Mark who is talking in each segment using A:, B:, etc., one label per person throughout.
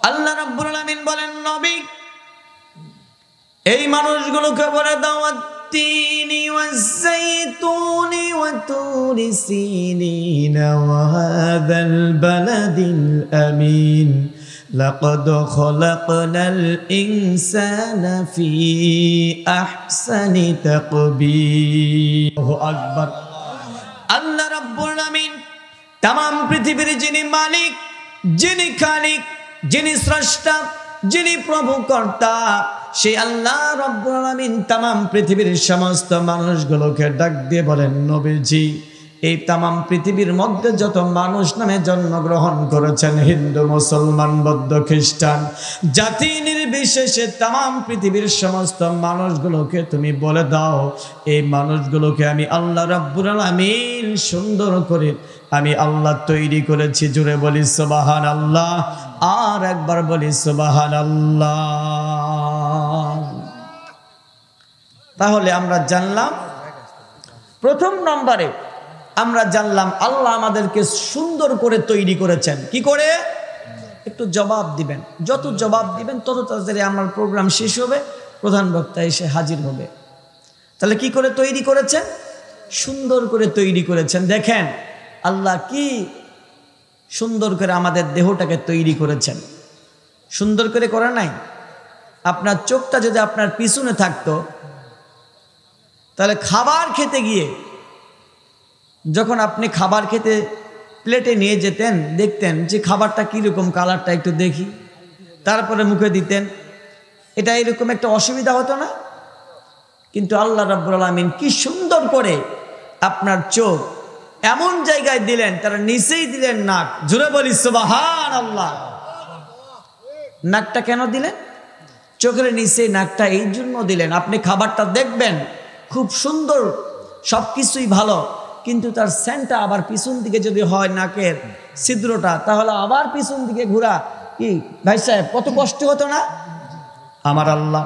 A: আল্লাহ রাব্বুল আলামিন বলেন নবী এই মানুষগুলোকে বলে দাও তিনি ওয়াজ-যাইতুনি ওয়া তুরি সিনিন ওয়া হাযাল বালাদিল আমিন লাকাদ খলাকনাল ইনসানা ফি আহসানি তাকবীর। আল্লাহু আকবার। আল্লাহ রাব্বুল আলামিন तमाम পৃথিবীর যিনি মালিক, যিনি খালিক, যিনি স্রষ্টা, যিনি প্রভু কর্তা, সেই আল্লাহ রাব্বুল আলামিন तमाम পৃথিবীর সমস্ত মানুষগুলোকে ডাক দিয়ে বলেন নবীজি এই तमाम পৃথিবীর মধ্যে যত মানুষ নামে জন্মগ্রহণ করেছেন, হিন্দু, মুসলমান, বৌদ্ধ, খ্রিস্টান, জাতি নির্বিশেষে तमाम পৃথিবীর সমস্ত মানুষগুলোকে তুমি বলে দাও এই মানুষগুলোকে আমি আল্লাহ রাব্বুল আলামিন সুন্দর করে আমি আল্লাহ তৈরি করেছি। জুড়ে বলি সুবহানাল্লাহ, আর একবার বলি সুবহানাল্লাহ। তাহলে আমরা জানলাম, প্রথম নম্বরে আমরা জানলাম আল্লাহ আমাদেরকে সুন্দর করে তৈরি করেছেন। কি করে? একটু জবাব দিবেন, যত জবাব দিবেন তত তাড়াতাড়ি আমার প্রোগ্রাম শেষ হবে, প্রধান বক্তা এসে হাজির হবে। তাহলে কি করে তৈরি করেছেন? সুন্দর করে তৈরি করেছেন। দেখেন আল্লাহ কি সুন্দর করে আমাদের দেহটাকে তৈরি করেছেন। সুন্দর করে করে নাই? আপনার চোখটা যদি আপনার পিছনে থাকতো তাহলে খাবার খেতে গিয়ে যখন আপনি খাবার খেতে প্লেটে নিয়ে যেতেন দেখতেন যে খাবারটা কীরকম, কালারটা একটু দেখি, তারপরে মুখে দিতেন, এটা এরকম একটা অসুবিধা হতো না? কিন্তু আল্লাহ রাব্বুল আলামিন কি সুন্দর করে আপনার চোখ এমন জায়গায় দিলেন, তারা নিচেই দিলেন নাক। জুড়ে বলি সুবহানাল্লাহ। নাকটা কেন দিলেন? চোখের নিচে নাকটা এই জন্য দিলেন, আপনি খাবারটা দেখবেন খুব সুন্দর, সব কিছুই ভালো, কিন্তু তার সেন্টটা আবার পিছন দিকে যদি হয় নাকের ছিদ্রটা, তাহলে আবার পিছন দিকে ঘোরা, কি ভাই সাহেব কত কষ্ট হতো না? আমার আল্লাহ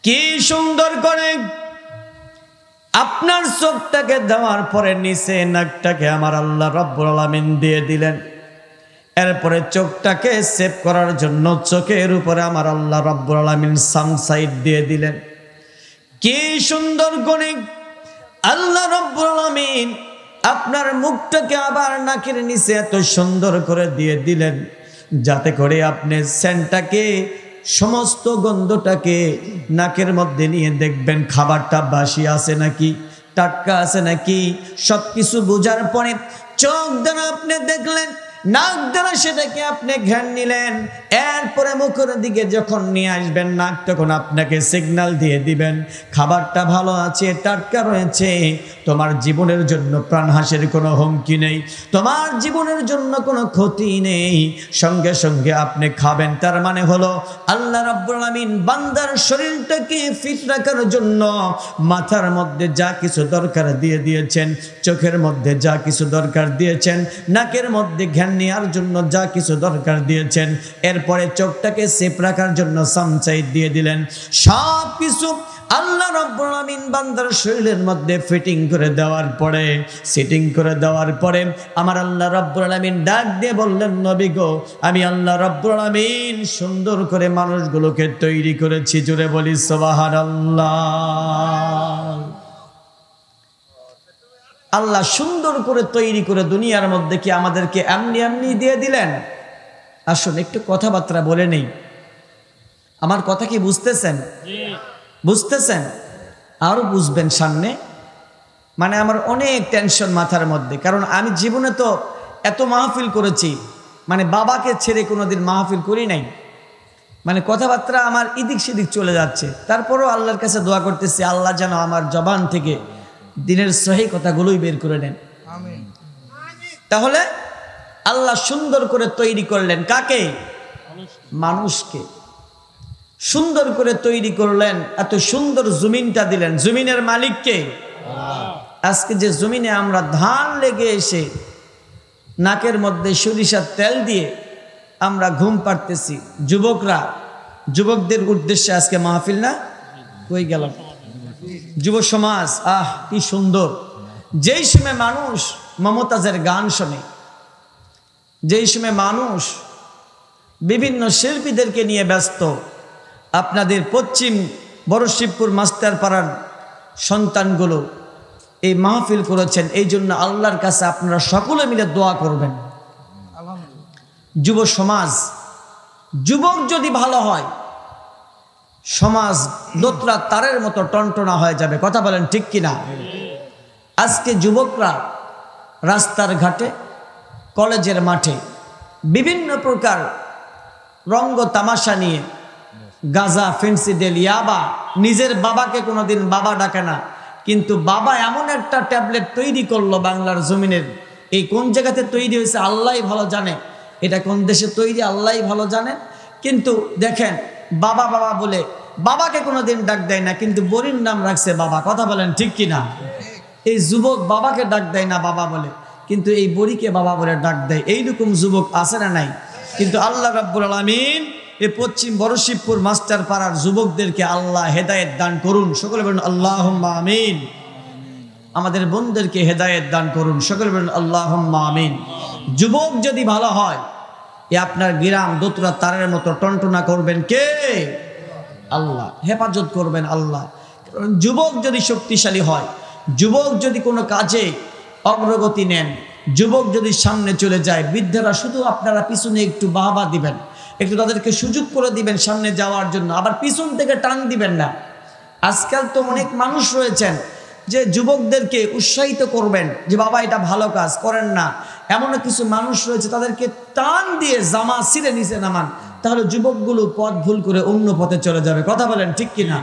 A: কি সুন্দর করে আপনার চোখটাকে দেওয়ার পরে নিচে নাকটাকে আমার আল্লাহ রাব্বুল আলামিন দিয়ে দিলেন। এরপরে চোখটাকে সেভ করার জন্য চোখের উপরে আমার আল্লাহ রাব্বুল আলামিন সানসাইড দিয়ে দিলেন। কি সুন্দর করে আল্লাহ রাব্বুল আলামিন আপনার মুখটাকে আবার নাকের নিচে এত সুন্দর করে দিয়ে দিলেন যাতে করে আপনি সেন্টটাকে, সমস্ত গন্ধটাকে নাকের মধ্যে নিয়ে দেখবেন খাবারটা বাসি আছে নাকি, টাটকা আছে নাকি, সব কিছু বোঝার পরে চোখ দ্বারা আপনি দেখলেন, নাক দ্বারা সেটাকে আপনি ঘ্রাণ নিলেন, এরপরে মুখের দিকে যখন নিয়ে আসবেন নাক, তখন আপনাকে সিগন্যাল দিয়ে দিবেন খাবারটা ভালো আছে, টাটকা রয়েছে, তোমার জীবনের জন্য প্রাণহাসের কোনো হুমকি নেই, তোমার জীবনের জন্য কোনো ক্ষতি নেই, সঙ্গে সঙ্গে আপনি খাবেন। তার মানে হলো আল্লাহ রাব্বুল আলামিন বান্দার শরীরটাকে ফিট রাখার জন্য মাথার মধ্যে যা কিছু দরকার দিয়ে দিয়েছেন, চোখের মধ্যে যা কিছু দরকার দিয়েছেন, নাকের মধ্যে ঘ্রাণ নেওয়ার জন্য যা কিছু দরকার দিয়েছেন, এরপরে চোখটাকে সেফ রাখার জন্য সানসাইড দিয়ে দিলেন। সব কিছু আল্লাহ রাব্বুল আলামিন বান্দার শরীরের মধ্যে ফিটিং করে দেওয়ার পরে, সেটিং করে দেওয়ার পরে আমার আল্লাহ রাব্বুল আলামিন ডাক দিয়ে বললেন নবী গো, আমি আল্লাহ রাব্বুল আলামিন সুন্দর করে মানুষগুলোকে তৈরি করেছি। জুড়ে বলি সুবহানাল্লাহ। আল্লাহ সুন্দর করে তৈরি করে দুনিয়ার মধ্যে কি আমাদেরকে এমনি এমনি দিয়ে দিলেন? আসুন একটু কথাবার্তা বলে নেই। আমার কথা কি বুঝতেছেন? বুঝতেছেন? আরো বুঝবেন সামনে। মানে আমার অনেক টেনশন মাথার মধ্যে, কারণ আমি জীবনে তো এত মাহফিল করেছি, মানে বাবাকে ছেড়ে কোনোদিন মাহফিল করি নাই, মানে কথাবার্তা আমার এদিক সেদিক চলে যাচ্ছে। তারপরও আল্লাহর কাছে দোয়া করতেছি আল্লাহ যেন আমার জবান থেকে দিনের সহি কথাগুলোই বের করে নেন। তাহলে আল্লাহ সুন্দর করে তৈরি করলেন কাকে? মানুষকে সুন্দর করে তৈরি করলেন, এত সুন্দর জমিনটা দিলেন। জমিনের মালিককে? আজকে যে জমিনে আমরা ধান লেগে এসে নাকের মধ্যে সরিষার তেল দিয়ে আমরা ঘুম পাড়তেছি, যুবকরা, যুবকদের উদ্দেশ্যে আজকে মাহফিল না? কই গেল যুব সমাজ? আহ কি সুন্দর! যেই সময় মানুষ মমতাজের গান শোনে, যেই সময় মানুষ বিভিন্ন শিল্পীদেরকে নিয়ে ব্যস্ত। আপনাদের পশ্চিম বড়শিবপুর মাস্টারপাড়ার সন্তানগুলো এই মাহফিল করেছেন, এই জন্য আল্লাহর কাছে আপনারা সকলে মিলে দোয়া করবেন। যুব সমাজ, যুবক যদি ভালো হয় সমাজ দোতরা তারের মতো টনটনা হয়ে যাবে। কথা বলেন ঠিক কিনা? আজকে যুবকরা রাস্তার ঘাটে, কলেজের মাঠে বিভিন্ন প্রকার রঙ্গ তামাশা নিয়ে গাঁজা, ফেন্সিডেল, ইয়াবা, নিজের বাবাকে কোনোদিন বাবা ডাকে না, কিন্তু বাবা এমন একটা ট্যাবলেট তৈরি করলো বাংলার জমিনের, এই কোন জায়গাতে তৈরি হয়েছে আল্লাহই ভালো জানে, এটা কোন দেশে তৈরি আল্লাহই ভালো জানে। কিন্তু দেখেন বাবা বাবা বলে বাবাকে কোনোদিন ডাক দেয় না, কিন্তু বড়ির নাম রাখছে বাবা। কথা বলেন ঠিক কিনা? এই যুবক বাবাকে ডাক দেয় না বাবা বলে, কিন্তু এই বড়িকে বাবা বলে ডাক দেয়। এইরকম যুবক আছে না নাই? কিন্তু আল্লাহ রাব্বুল আলামিন এই পশ্চিম বড়শিবপুর মাস্টারপাড়ার যুবকদেরকে আল্লাহ হেদায়েত দান করুন। সকলে বলুন আল্লাহুম্মা আমিন। আমাদের বোনদেরকে হেদায়েত দান করুন। সকলে বলুন আল্লাহুম্মা আমিন। যুবক যদি ভালো হয়, এ আপনার গ্রাম দোতরা তারের মতো টনটনা করবেন কে? আল্লাহ। হেফাজত করবেন আল্লাহ। কারণ যুবক যদি শক্তিশালী হয়, যুবক যদি কোনো কাজে অগ্রগতি নেন, যুবক যদি সামনে চলে যায়, বৃদ্ধরা শুধু আপনারা পিছনে একটু বাহবা দিবেন, একটু তাদেরকে সুযোগ করে দিবেন সামনে যাওয়ার জন্য, আবার পিছন থেকে টান দিবেন না। আজকাল তো অনেক মানুষ রয়েছেন যে যুবকদেরকে উৎসাহিত করবেন যে বাবা এটা ভালো কাজ করেন না, এমনও কিছু মানুষ রয়েছে তাদেরকে টান দিয়ে জামা ছিঁড়ে নিচে নামান, তাহলে যুবকগুলো পথ ভুল করে অন্য পথে চলে যাবে। কথা বলেন ঠিক কিনা?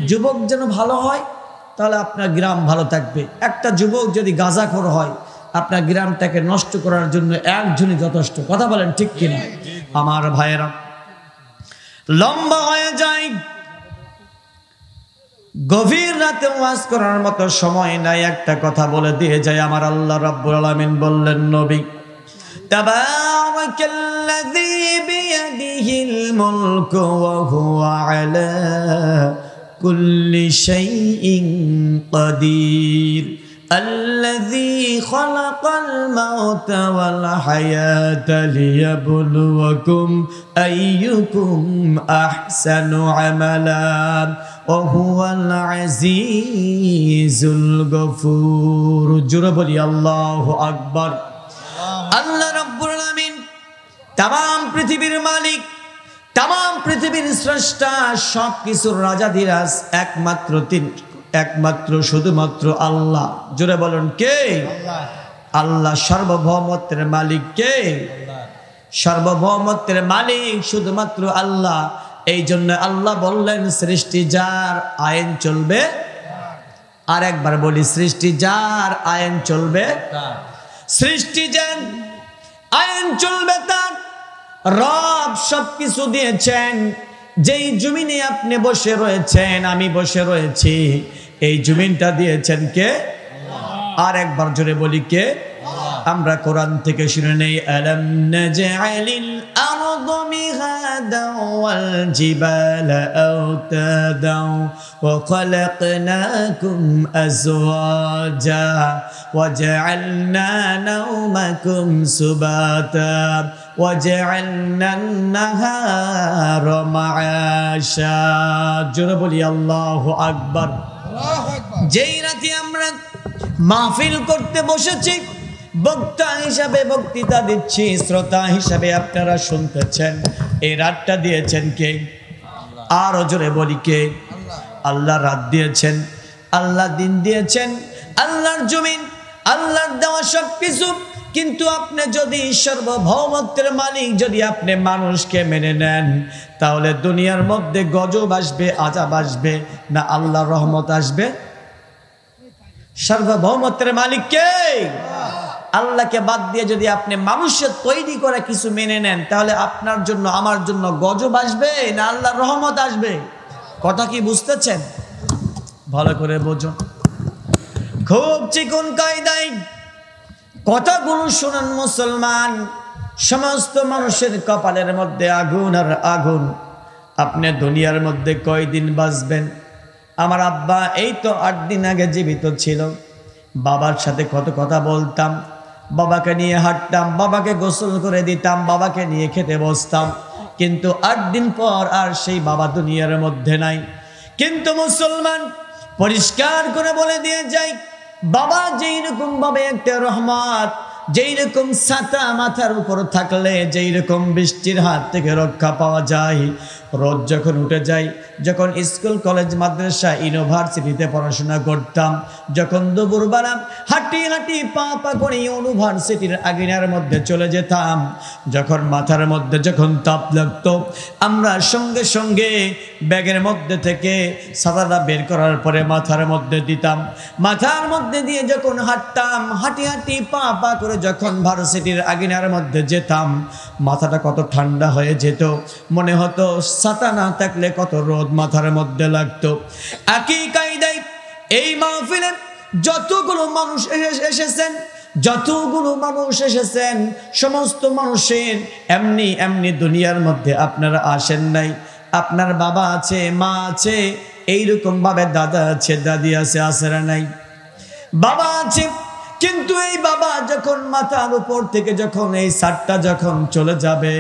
A: যুবক যেন ভালো হয়, তাহলে আপনার গ্রাম ভালো থাকবে। একটা যুবক যদি গাঁজাখোর হয়, আপনার গ্রামটাকে নষ্ট করার জন্য একজনই যথেষ্ট। কথা বলেন ঠিক কিনা? আমার ভাইয়েরা, লম্বা হয়ে যায়, গভীর রাতে ওয়াজ করার মতো সময় নাই, একটা কথা বলে দিয়ে যায়। আমার আল্লাহ রাব্বুল আলামিন বললেন, নবী তাবারাকাল্লাযী বিয়াদিহিল মুলকু ওয়া হুয়া আলা কুল্লি শাইইন কাদির الذي خلق الموت والحياة ليبلوكم أيكم أحسن عملا وهو العزيز الغفور। جربلي الله أكبر। আল্লাহ রাব্বুল আলামিন तमाम পৃথিবীর মালিক, तमाम পৃথিবীর স্রষ্টা, সব কিছুর রাজাধিরাজ একমাত্র শুধুমাত্র আল্লাহ। জোরে বলুন কে? আল্লাহ। সার্বভৌমত্বের মালিক কে? সার্বভৌমত্বের মালিক শুধুমাত্র আল্লাহ। এই জন্য আল্লাহ বললেন, সৃষ্টি যার আইন চলবে। আর একবার বলি, সৃষ্টি যার আইন চলবে। সৃষ্টি যার আইন চলবে তার। রব সবকিছু দিয়েছেন। যেই জমিনে আপনি বসে রয়েছেন, আমি বসে রয়েছি, এই জমিনটা দিয়েছেন কে? আর একবার জোরে বলি কে? আমরা কোরআন থেকে শুনে নেই, আলাম নাজআলিল আরদা মিহাদান ওয়াল জিবালা আওতাদান ওয়া খালাকনাকুম আজওয়াজা ওয়া জাআলনা নাওমাকুম সুবাতা ওয়া জাআলনান নাহারা মাআশা। জোরে বলি আল্লাহু আকবার। যেই রাতে আমরা মাহফিল করতে বসেছি, বক্তা হিসাবে বক্তৃতা দিচ্ছি, শ্রোতা হিসাবে আপনারা শুনতেছেন, এই রাতটা দিয়েছেন কে? আরো জোরে বলি কে? আল্লাহ রাত দিয়েছেন, আল্লাহ দিন দিয়েছেন, আল্লাহর জমিন, আল্লাহর দেওয়া সব কিছু। কিন্তু আপনি যদি সার্বভৌমত্বের মালিক, যদি আপনি মানুষকে মেনে নেন, তাহলে দুনিয়ার মধ্যে গজব আসবে, আযাব আসবে না আল্লাহর রহমত আসবে? সার্বভৌমত্বের মালিক কে? আল্লাহকে বাদ দিয়ে যদি আপনি মানুষের তৈরি করা কিছু মেনে নেন, তাহলে আপনার জন্য আমার জন্য গজব আসবে না আল্লাহর রহমত আসবে? কথা কি বুঝতেছেন? ভালো করে বুঝুন, খুব চিকন কায়দায় কথাগুলো শুনুন মুসলমান। সমস্ত মানুষের কপালের মধ্যে আগুন আর আগুন। আপনি দুনিয়ার মধ্যে কয়দিন বাঁচবেন? আমার আব্বা এই তো 8 দিন আগে জীবিত ছিল। বাবার সাথে কত কথা বলতাম, বাবাকে নিয়ে হাঁটতাম, বাবাকে গোসল করে দিতাম, বাবাকে নিয়ে খেতে বসতাম। কিন্তু 8 দিন পর আর সেই বাবা দুনিয়ার মধ্যে নাই। কিন্তু মুসলমান পরিষ্কার করে বলে দিয়ে যায়, বাবা যেই রকম ভাবে একটা রহমত, যেই রকম ছাতা মাথার উপর থাকলে যেই রকম বৃষ্টির হাত থেকে রক্ষা পাওয়া যায়, রোদ যখন উঠে যায়, যখন স্কুল কলেজ মাদ্রাসা ইউনিভার্সিটিতে পড়াশোনা করতাম, যখন দুপুরবেলা হাঁটি হাঁটি পা পা করে ইউনিভার্সিটির আঙিনার মধ্যে চলে যেতাম, যখন মাথার মধ্যে যখন তাপ লাগতো, আমরা সঙ্গে সঙ্গে ব্যাগের মধ্যে থেকে ছাতাটা বের করার পরে মাথার মধ্যে দিতাম। মাথার মধ্যে দিয়ে যখন হাঁটতাম, হাঁটি হাঁটি পা পা করে যখন ভার্সিটির আঙিনার মধ্যে যেতাম, মাথাটা কত ঠান্ডা হয়ে যেত, মনে হতো ছাতা না থাকলে কত রোদ মাথার মধ্যে লাগতো। একই কায়দায় এই মাহফিলে যতগুলো মানুষ এসেছেন সমস্ত মানুষের এমনি এমনি দুনিয়ার মধ্যে আপনারা আসেন নাই। আপনার বাবা আছে, মা আছে, এইরকম ভাবে দাদা আছে, দাদি আছে, আসেরা নাই? বাবা আছে, কিন্তু এই বাবা যখন মাথার উপর থেকে যখন এই ছাদটা যখন চলে যাবে,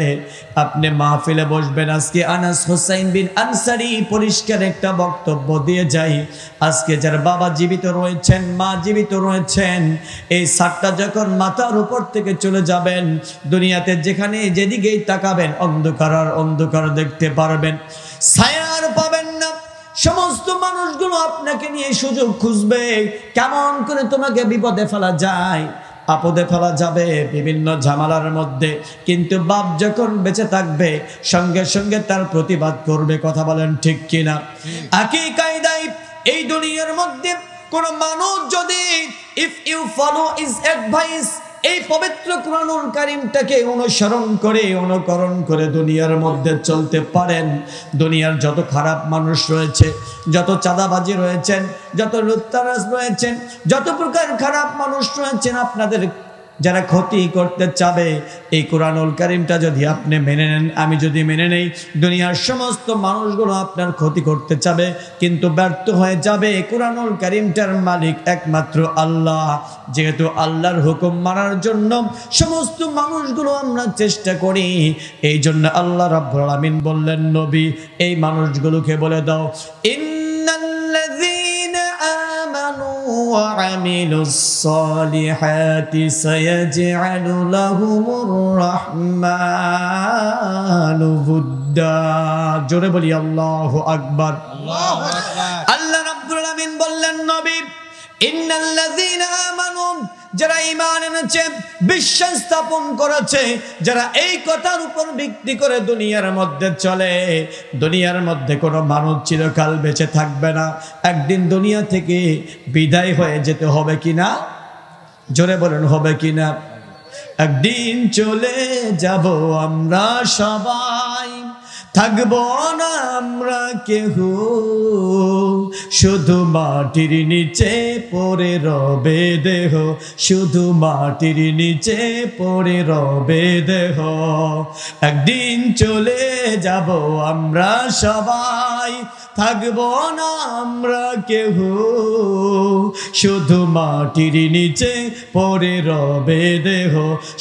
A: আপনি মাহফিলে বসবেন। আজকে আনাস হুসাইন বিন আনসারী পরিষ্কার একটা বক্তব্য দিয়ে যাই, আজকে যার বাবা জীবিত রয়েছেন, মা জীবিত রয়েছেন, এই ছাদটা যখন মাথার উপর থেকে চলে যাবেন, দুনিয়াতে যেখানে যেদিকেই তাকাবেন অন্ধকার আর অন্ধকার দেখতে পারবেন, ছায়ার পাবেন না। সমস্ত মানুষগুলো আপনাকে নিয়ে সুযোগ খুঁজবে, কেমন করে তোমাকে বিপদে ফেলা যায়, আপদে ফেলা যাবে, বিভিন্ন ঝামেলার মধ্যে। কিন্তু বাপ যখন বেঁচে থাকবে সঙ্গে সঙ্গে তার প্রতিবাদ করবে। কথা বলেন ঠিক কিনা? একই কায়দায় এই দুনিয়ার মধ্যে কোন মানুষ যদি if you follow is advice, এই পবিত্র কুরআনুল কারীমটাকে অনুকরণ করে দুনিয়ার মধ্যে চলতে পারেন, দুনিয়ার যত খারাপ মানুষ রয়েছে, যত চাঁদাবাজি রয়েছেন, যত লুটতরাজ রয়েছেন, যত প্রকার খারাপ মানুষ রয়েছেন, আপনাদের যারা ক্ষতি করতে চাবে, এই কুরআনুল কারীমটা যদি আপনি মেনে নেন, আমি যদি মেনে নেই, দুনিয়ার সমস্ত মানুষগুলো আপনার ক্ষতি করতে চাবে, কিন্তু ব্যর্থ হয়ে যাবে। কুরআনুল কারীমটার মালিক একমাত্র আল্লাহ। যেহেতু আল্লাহর হুকুম মানার জন্য সমস্ত মানুষগুলো আমরা চেষ্টা করি, এই জন্য আল্লাহ রাব্বুল আলামিন বললেন, নবী এই মানুষগুলোকে বলে দাও, ইন্নাল্লাযীনা আমানু ওয়া আমিলুস সালিহাতি সায়াজআলু লাহুমুর রাহমানু বুদ্দা। জোরে বলি আল্লাহু আকবার। আল্লাহু আকবার। আল্লাহ রাব্বুল আলামিন বললেন, নবী ইন্নাল্লাযীনা আমানু, যারা ঈমান এনেছে, বিশ্বাস স্থাপন করেছে, যারা এই কথার উপর ভিত্তি করে দুনিয়ার মধ্যে চলে, দুনিয়ার মধ্যে কোনো মানুষ চিরকাল বেঁচে থাকবে না, একদিন দুনিয়া থেকে বিদায় হয়ে যেতে হবে কিনা? জোরে বলেন, হবে কিনা? একদিন চলে যাব আমরা সবাই, থাকবো না আমরা কেহ, শুধু মাটির নিচে পড়ে রবে দেহ, শুধু মাটির নিচে পড়ে রবে দেহ। একদিন চলে যাব আমরা সবাই, থাকবো না আমরা কেহ, শুধু মাটির নিচে পড়ে রবে দেহ,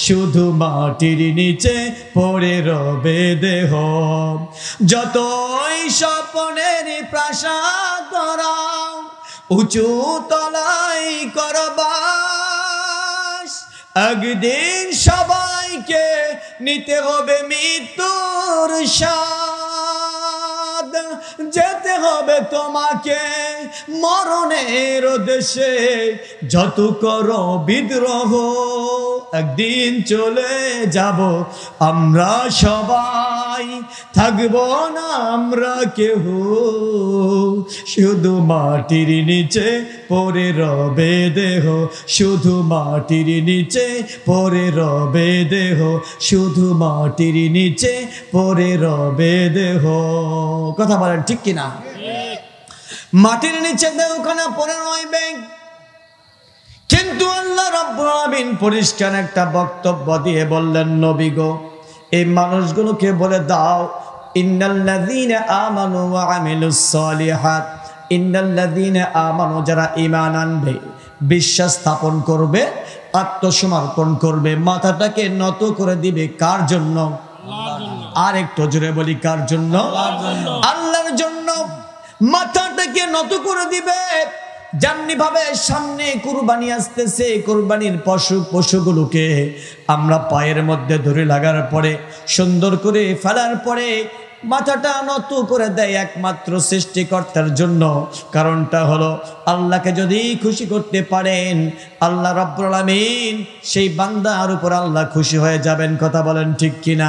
A: শুধু মাটির নিচে পড়ে রবে দেহ। যতই স্বপ্নের প্রাসাদ গড়াও, উঁচু তলাই করবাস, একদিন সবাইকে নিতে হবে মৃত্যুর স্বাদ, যেতে হবে তোমাকে মরণের দেশে, যত করো বিদ্রোহ, একদিন চলে যাব আমরা সবাই, থাকবো না আমরা কেহ, শুধু মাটির নিচে পড়ে রবে দেহ, শুধু মাটির নিচে পড়ে রবে দেহ, শুধু মাটির নিচে পড়ে রবে দেহ। কথা বলেন ঠিক কিনা? মাটির নিচে দেহখানা পড়ে রইবে। কিন্তু আল্লাহ রাব্বুল আলামিন পরিষ্কার একটা বক্তব্য দিয়ে বললেন, নবী গো এই মানুষগুলোকে বলে দাও, ইন্নাল্লাযীনা আমানু ওয়া আমিলুস সালিহাত, ইন্নাল্লাযীনা আমানু, যারা ঈমান আনবে, বিশ্বাস স্থাপন করবে, আত্মসমর্পণ করবে, মাথাটাকে নত করে দিবে, কার জন্য? আল্লাহর জন্য। আর একটু জোরে বলি কার জন্য? আল্লাহর জন্য। মাথাটাকে নত করে দিবে। যেমনি ভাবে সামনে কুরবানি আসতেছে, কুরবানির পশুগুলোকে আমরা পায়ের মধ্যে ধরে লাগার পরে সুন্দর করে ফেলার পরে মাথাটা নত করে দেয় একমাত্র সৃষ্টিকর্তার জন্য। কারণটা হলো আল্লাহকে যদি খুশি করতে পারেন আল্লাহ রাব্বুল আলামিন সেই বান্দার উপর আল্লাহ খুশি হয়ে যাবেন। কথা বলেন ঠিক কিনা?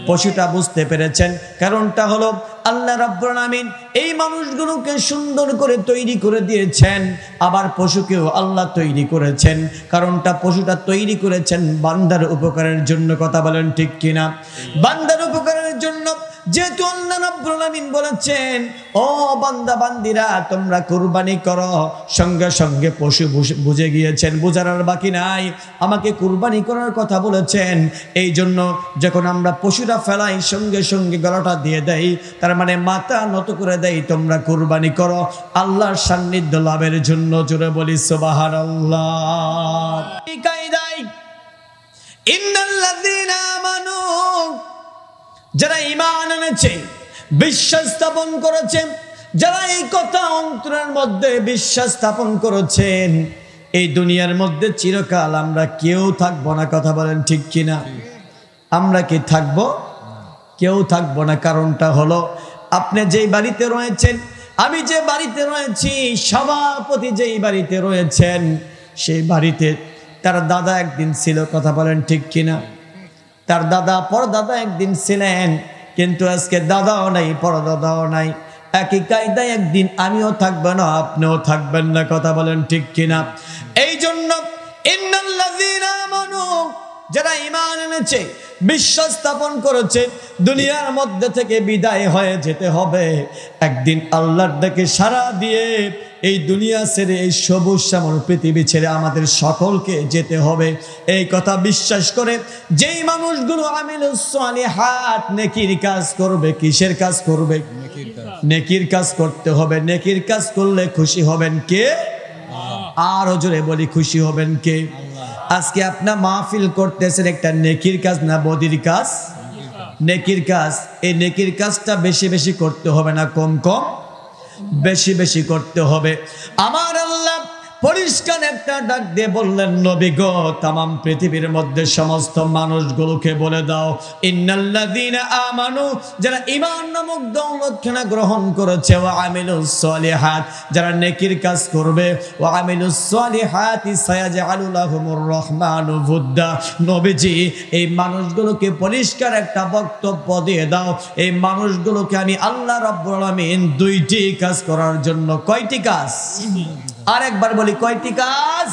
A: পশুটা বুঝতে পেরেছেন? কারণটা হলো আল্লাহ রাব্বুল আলামিন এই মানুষগুলোকে সুন্দর করে তৈরি করে দিয়েছেন, আবার পশুকেও আল্লাহ তৈরি করেছেন। কারণটা পশুটা তৈরি করেছেন বান্দার উপকারের জন্য। কথা বলেন ঠিক কিনা? বান্দার উপকারের জন্য। যেহেতু আল্লাহ রাব্বুল আলামিন বলেছেন ও বান্দা বান্দিরা তোমরা কুরবানি করো, সঙ্গে সঙ্গে পশু বুঝে গিয়েছেন, বুঝার আর বাকি নাই, আমাকে কুরবানি করার কথা বলেছেন। এই জন্য যখন আমরা পশুরা ফেলাই সঙ্গে সঙ্গে গলাটা দিয়ে দেই, তার মানে মাথা নত করে দেই, তোমরা কুরবানি করো আল্লাহর সান্নিধ্য লাভের জন্য। জোরে বলি সুবহানাল্লাহ। এই কায়দায় ইন্নাল্লাযীনা আমানু, যারা ঈমান এনেছে, বিশ্বাস স্থাপন করেছে, যারা এই কথা অন্তরের মধ্যে বিশ্বাস স্থাপন করেছেন, এই দুনিয়ার মধ্যে চিরকাল আমরা কেউ থাকবো না। কথা বলেন ঠিক কিনা? আমরা কি থাকবো? কেউ থাকবো না। কারণটা হলো আপনি যেই বাড়িতে রয়েছেন, আমি যে বাড়িতে রয়েছি, সভাপতি যেই বাড়িতে রয়েছেন, সেই বাড়িতে তার দাদা একদিন ছিল। কথা বলেন ঠিক কিনা? তার দাদা পরদাদা একদিন ছিলেন, কিন্তু আজকে দাদাও নাই পরদাদাও নাই। একই কায়দায় একদিন আমিও থাকবো না, আপনিও থাকবেন না। কথা বলেন ঠিক কিনা? এই জন্য ইন্নাল্লাযীনা আমানু, যারা ঈমান এনেছে, বিশ্বাস স্থাপন করেছে, দুনিয়ার মধ্যে থেকে বিদায় হয়ে যেতে হবে। একদিন আল্লাহর ডাকে সাড়া দিয়ে এই দুনিয়া ছেড়ে, এই সবুজ শ্যামল পৃথিবী ছেড়ে আমাদের সকলকে যেতে হবে। এই কথা বিশ্বাস করে যেই মানুষগুলো আমিলুস সালিহাত, নেকির কাজ করবে। কিসের কাজ করবে? নেকির কাজ করতে হবে। নেকির কাজ করলে খুশি হবেন কে? আরো জোরে বলি খুশি হবেন কে? আজকে আপনার মাহফিল করতেছেন একটা নেকির কাজ না বদির কাজ? নেকির কাজ। এই নেকির কাজটা বেশি বেশি করতে হবে না কম কম? বেশি বেশি করতে হবে। আমার আল্লাহ পরিষ্কার একটা ডাক দিয়ে বললেন, নবী গো, তামাম পৃথিবীর মধ্যে সমস্ত মানুষগুলোকে বলে দাও, ইন্নাল্লাযীনা আমানু, যারা ঈমান নামক দৌলতখানা গ্রহণ করেছে, ওয়া আমিলুস সালিহাত, যারা নেকির কাজ করবে, ওয়া আমিলুস সালিহাতি সায়াজআলু লাহুমুর রহমানু বুদ্দা। নবীজি এই মানুষগুলোকে পরিষ্কার একটা বক্তব্য দিয়ে দাও, এই মানুষগুলোকে আমি আল্লাহ রাব্বুল আলামিন দুইটি কাজ করার জন্য। কয়টি কাজ? আরেকবার বলি, কয়টি কাজ?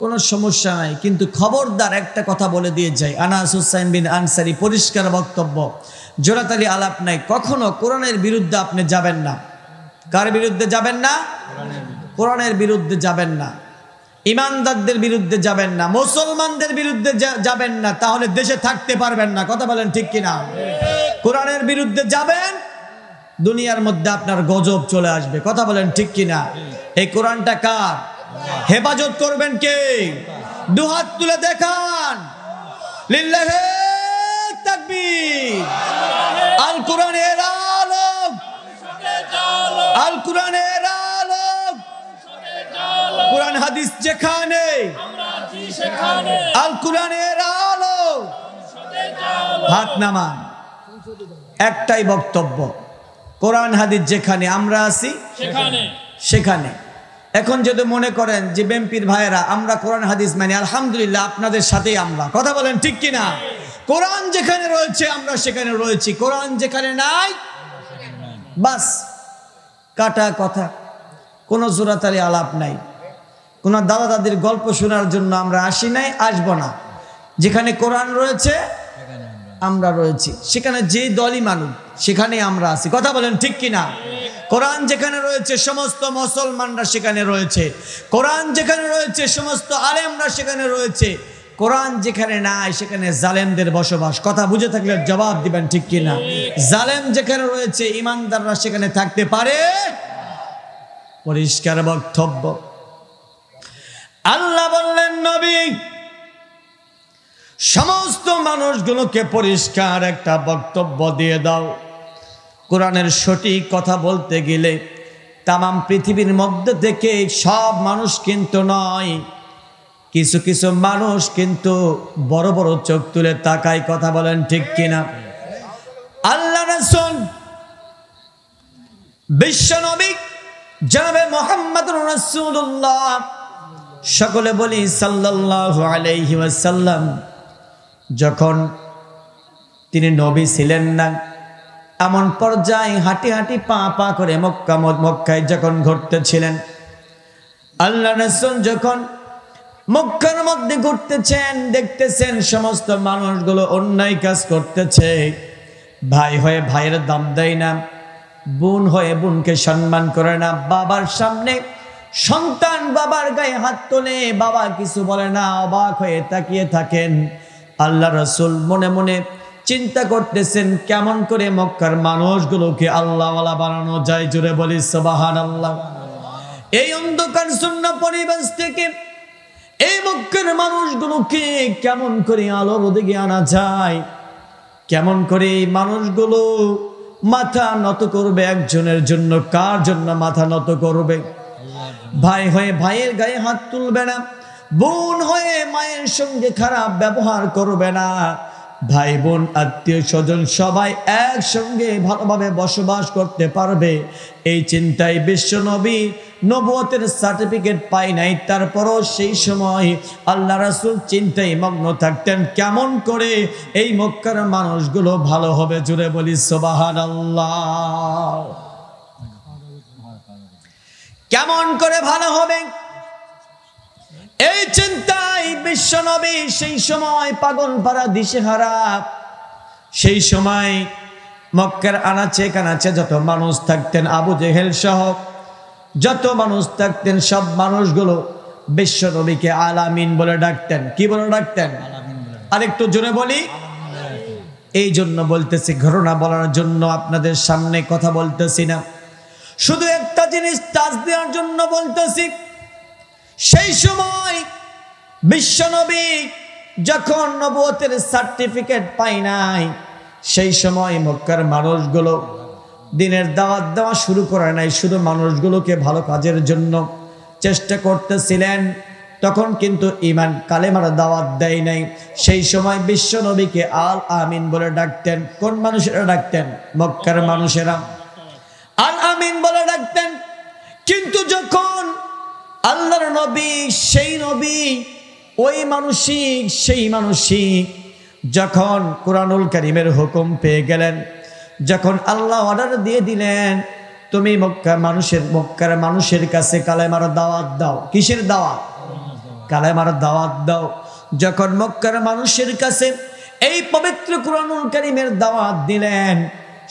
A: কোনো সমস্যা নাই, কিন্তু খবরদার একটা কথা বলে দিয়ে যাই। আনাস হুসাইন বিন আনসারী, পরিষ্কার বক্তব্য, জোরাতালি আলাপ নাই। কখনো কোরআনের বিরুদ্ধে আপনি যাবেন না। কার বিরুদ্ধে যাবেন না? কোরআনের বিরুদ্ধে যাবেন না, ইমানদারদের বিরুদ্ধে যাবেন না, মুসলমানদের বিরুদ্ধে যাবেন না, তাহলে দেশে থাকতে পারবেন না। কথা বলেন ঠিক কিনা? কোরআনের বিরুদ্ধে যাবেন, দুনিয়ার মধ্যে আপনার গজব চলে আসবে। কথা বলেন ঠিক কিনা? এই কোরআনটা কার? হেফাজত করবেন কে? দুহাত তুলে দেখান, লিল্লাহি তাকবীর। আল কোরআনের আলো, আল কোরআনের আলো, কোরআন হাদিস যেখানে, আল কোরআনের আলো। হাত নামান। একটাই বক্তব্য, কোরআন হাদিস যেখানে আমরা আছি সেখানে। এখন যদি মনে করেন যে বিএনপির ভাইয়েরা আমরা কোরআন হাদিস মানি, আলহামদুলিল্লাহ, আপনাদের সাথেই আমরা। কথা বলেন ঠিক কিনা? কোরআন যেখানে রয়েছে আমরা সেখানে রয়েছি, কোরআন যেখানে নাই বাস কাটা কথা। কোনো জোরাতালি আলাপ নাই, কোনো দাদা দাদির গল্প শোনার জন্য আমরা আসি নাই, আসবো না। যেখানে কোরআন রয়েছে আমরা রয়েছি, সেখানে যে দলই মানুষ সেখানে আমরা আছি। কথা বলেন ঠিক কিনা? কোরআন যেখানে রয়েছে সমস্ত মুসলমানরা সেখানে রয়েছে, কোরআন যেখানে রয়েছে সমস্ত আলেমরা সেখানে রয়েছে, কোরআন যেখানে নাই সেখানে জালেমদের বসবাস। কথা বুঝে থাকলে জবাব দিবেন ঠিক কিনা? জালেম যেখানে রয়েছে ইমানদাররা সেখানে থাকতে পারে? পরিষ্কার বক্তব্য। আল্লাহ বললেন, নবী সমস্ত মানুষগুলোকে পরিষ্কার একটা বক্তব্য দিয়ে দাও। কোরআনের সঠিক কথা বলতে গেলে তামাম পৃথিবীর মধ্যে থেকে সব মানুষ কিন্তু নয়, কিছু কিছু মানুষ কিন্তু বড় বড় চোখ তুলে তাকায়, কথা বলেন ঠিক কিনা? আল্লাহ রাসূল বিশ্বনবী জনাবে মুহাম্মদুর রাসূলুল্লাহ, সকলে বলি সাল্লাল্লাহু আলাইহি ওয়াসাল্লাম, যখন তিনি নবী ছিলেন না, এমন পর্যায়ে হাঁটি হাঁটি পা পা করে মক্কায় যখন ঘুরতেছিলেন, আল্লাহ রাসূল যখন মক্কার মধ্যে ঘুরতেছেন, দেখতেছেন সমস্ত মানুষগুলো অন্যায় কাজ করতেছে। ভাই হয়ে ভাইয়ের দাম দেয় না, বোন হয়ে বোনকে সম্মান করে না, বাবার সামনে সন্তান বাবার গায়ে হাত তোলে, বাবা কিছু বলে না, অবাক হয়ে তাকিয়ে থাকেন। আল্লাহ রাসূল মনে মনে চিন্তা করতেছেন কেমন করে মক্কার মানুষগুলোকে আল্লাহওয়ালা বানানো যায়। জোরে বলি সুবহানাল্লাহ। এই অন্ধকার শূন্য পরিবেশ থেকে এই মক্কার মানুষগুলোকে কেমন করে আলোর দিকে আনা যায়, কেমন করে এই মানুষগুলো মাথা নত করবে একজনের জন্য, কার জন্য মাথা নত করবে? ভাই হয়ে ভাইয়ের গায়ে হাত তুলবে না, বোন হয়ে মায়ের সঙ্গে খারাপ ব্যবহার করবে না, ভাই বোন আত্মীয় স্বজন সবাই একসঙ্গে ভালোভাবে বসবাস করতে পারবে। এই চিন্তায় বিশ্বনবী নবুয়তের সার্টিফিকেট পায় নাই, তারপরও সেই সময় আল্লাহ রাসূল চিন্তায় মগ্ন থাকতেন কেমন করে এই মক্কার মানুষগুলো ভালো হবে। জুড়ে বলি সুবহানাল্লাহ। কেমন করে ভালো হবে এই চিন্তায় বিশ্বনবী সেই সময় পাগল পারা দিশেহারা। সেই সময় মক্কার আনাচে কানাচে যত মানুষ থাকতেন, আবু জেহেল সহ যত মানুষ থাকতেন, সব মানুষগুলো বিশ্বনবীকে আলামিন বলে ডাকতেন। কি বলে ডাকতেন? আরেকটু জোরে বলি। এই জন্য বলতেছি, ঘটনা বলার জন্য আপনাদের সামনে কথা বলতেছি না, শুধু একটা জিনিস টাচ দেওয়ার জন্য বলতেছি। সেই সময় বিশ্বনবী যখন নবুয়তের সার্টিফিকেট পায় নাই, সেই সময় মক্কার মানুষগুলো দিনের দাওয়াত দেওয়া শুরু করে নাই, শুধু মানুষগুলোকে ভালো কাজের জন্য চেষ্টা করতেছিলেন। তখন কিন্তু ঈমান কালেমার দাওয়াত দেয় নাই। সেই সময় বিশ্বনবীকে আল আমিন বলে ডাকতেন। কোন মানুষেরা ডাকতেন? মক্কার মানুষেরা আল আমিন বলে ডাকতেন। কিন্তু যখন আল্লাহর নবী, সেই নবী ওই মানুষই যখন কুরআনুল কারীমের হুকুম পেয়ে গেলেন, যখন আল্লাহ অর্ডার দিয়ে দিলেন তুমি মক্কার মানুষের কাছে কালেমার দাওয়াত দাও। কিসের দাওয়াত? কালেমার দাওয়াত দাও। যখন মক্কার মানুষের কাছে এই পবিত্র কুরআনুল কারীমের দাওয়াত দিলেন,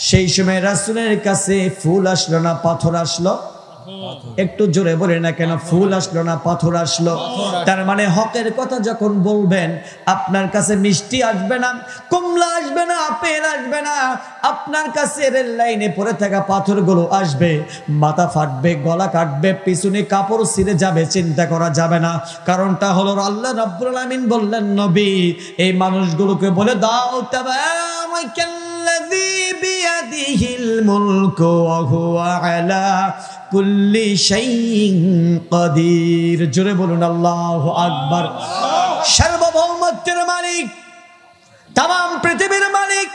A: সেই সময় রাসূলের কাছে ফুল আসলো না পাথর আসলো? একটু জোরে বলে না কেন? ফুল আসলো না পাথর আসলো? তার মানে হকের কথা যখন বলবেন, আপনার কাছে মিষ্টি আসবে না, কমলা আসবে না, আপেল আসবে না, আপনার কাছে রেল লাইনে পড়ে থাকা পাথরগুলো আসবে, মাথা ফাটবে, গলা কাটবে, পিছনে কাপড় ছিঁড়ে যাবে, চিন্তা করা যাবে না। কারণটা হলো আল্লাহ রাব্বুল আলামিন বললেন, নবী এই মানুষগুলোকে বলে দাও তাবারাকাল্লাযী বিয়াদিহিল মুলকু ওয়া হুয়া আলা কুল্লি শাইইন কাদির। জোরে বলুন আল্লাহু আকবার। সার্বভৌমত্বের মালিক, তামাম পৃথিবীর মালিক,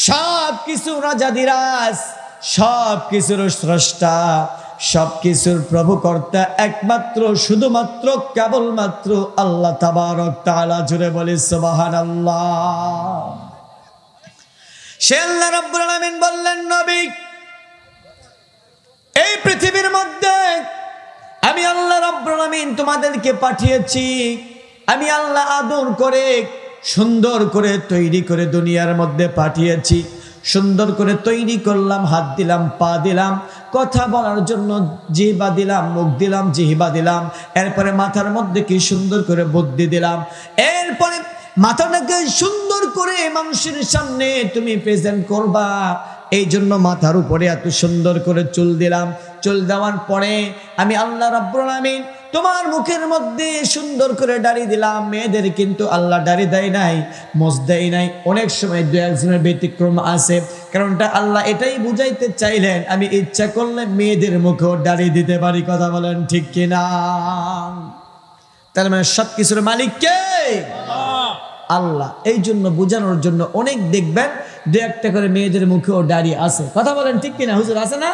A: সব কিছু রাজাদিরাজ, সব কিছুর স্রষ্টা, সব কিছুর প্রভু কর্তা একমাত্র শুধুমাত্র কেবলমাত্র আল্লাহ তাবারক তাআলা। জোরে বলি সুবহানাল্লাহ। সে আল্লাহ রাব্বুল আলামিন বললেন, নবী এই পৃথিবীর মধ্যে আমি আল্লাহ রাব্বুল আলামিন তোমাদেরকে পাঠিয়েছি। আমি আল্লাহ আদর করে সুন্দর করে তৈরি করে দুনিয়ার মধ্যে পাঠিয়েছি। সুন্দর করে তৈরি করলাম, হাত দিলাম, পা দিলাম, কথা বলার জন্য জিহ্বা দিলাম, মুখ দিলাম, জিহ্বা দিলাম। এরপরে মাথার মধ্যে কি সুন্দর করে বুদ্ধি দিলাম। এরপরে মাথাটাকে সুন্দর করে মানুষের সামনে তুমি প্রেজেন্ট করবা, এই জন্য মাথার উপরে এত সুন্দর করে চুল দিলাম। চুল দেওয়ার পরে আমি আল্লাহ রাব্বুল আলামিন তোমার মুখের মধ্যে সুন্দর করে দাড়ি দিলাম, মেয়েদের কিন্তু আল্লাহ দাড়ি দেয় নাই, মোজ দেয় নাই। অনেক সময় দু একজনের ব্যতিক্রম আছে, কারণটা আল্লাহ এটাই বুঝাইতে চাইলেন আমি ইচ্ছা করলে মেয়েদের মুখেও দাড়ি দিতে পারি। কথা বলেন ঠিক কিনা? তার মানে সবকিছুর মালিক কে? আল্লাহ। এই জন্য বোঝানোর জন্য অনেক দেখবেন দু একটা করে মেয়েদের মুখেও দাড়ি আছে। কথা বলেন ঠিক কিনা হুজুর? আছে না?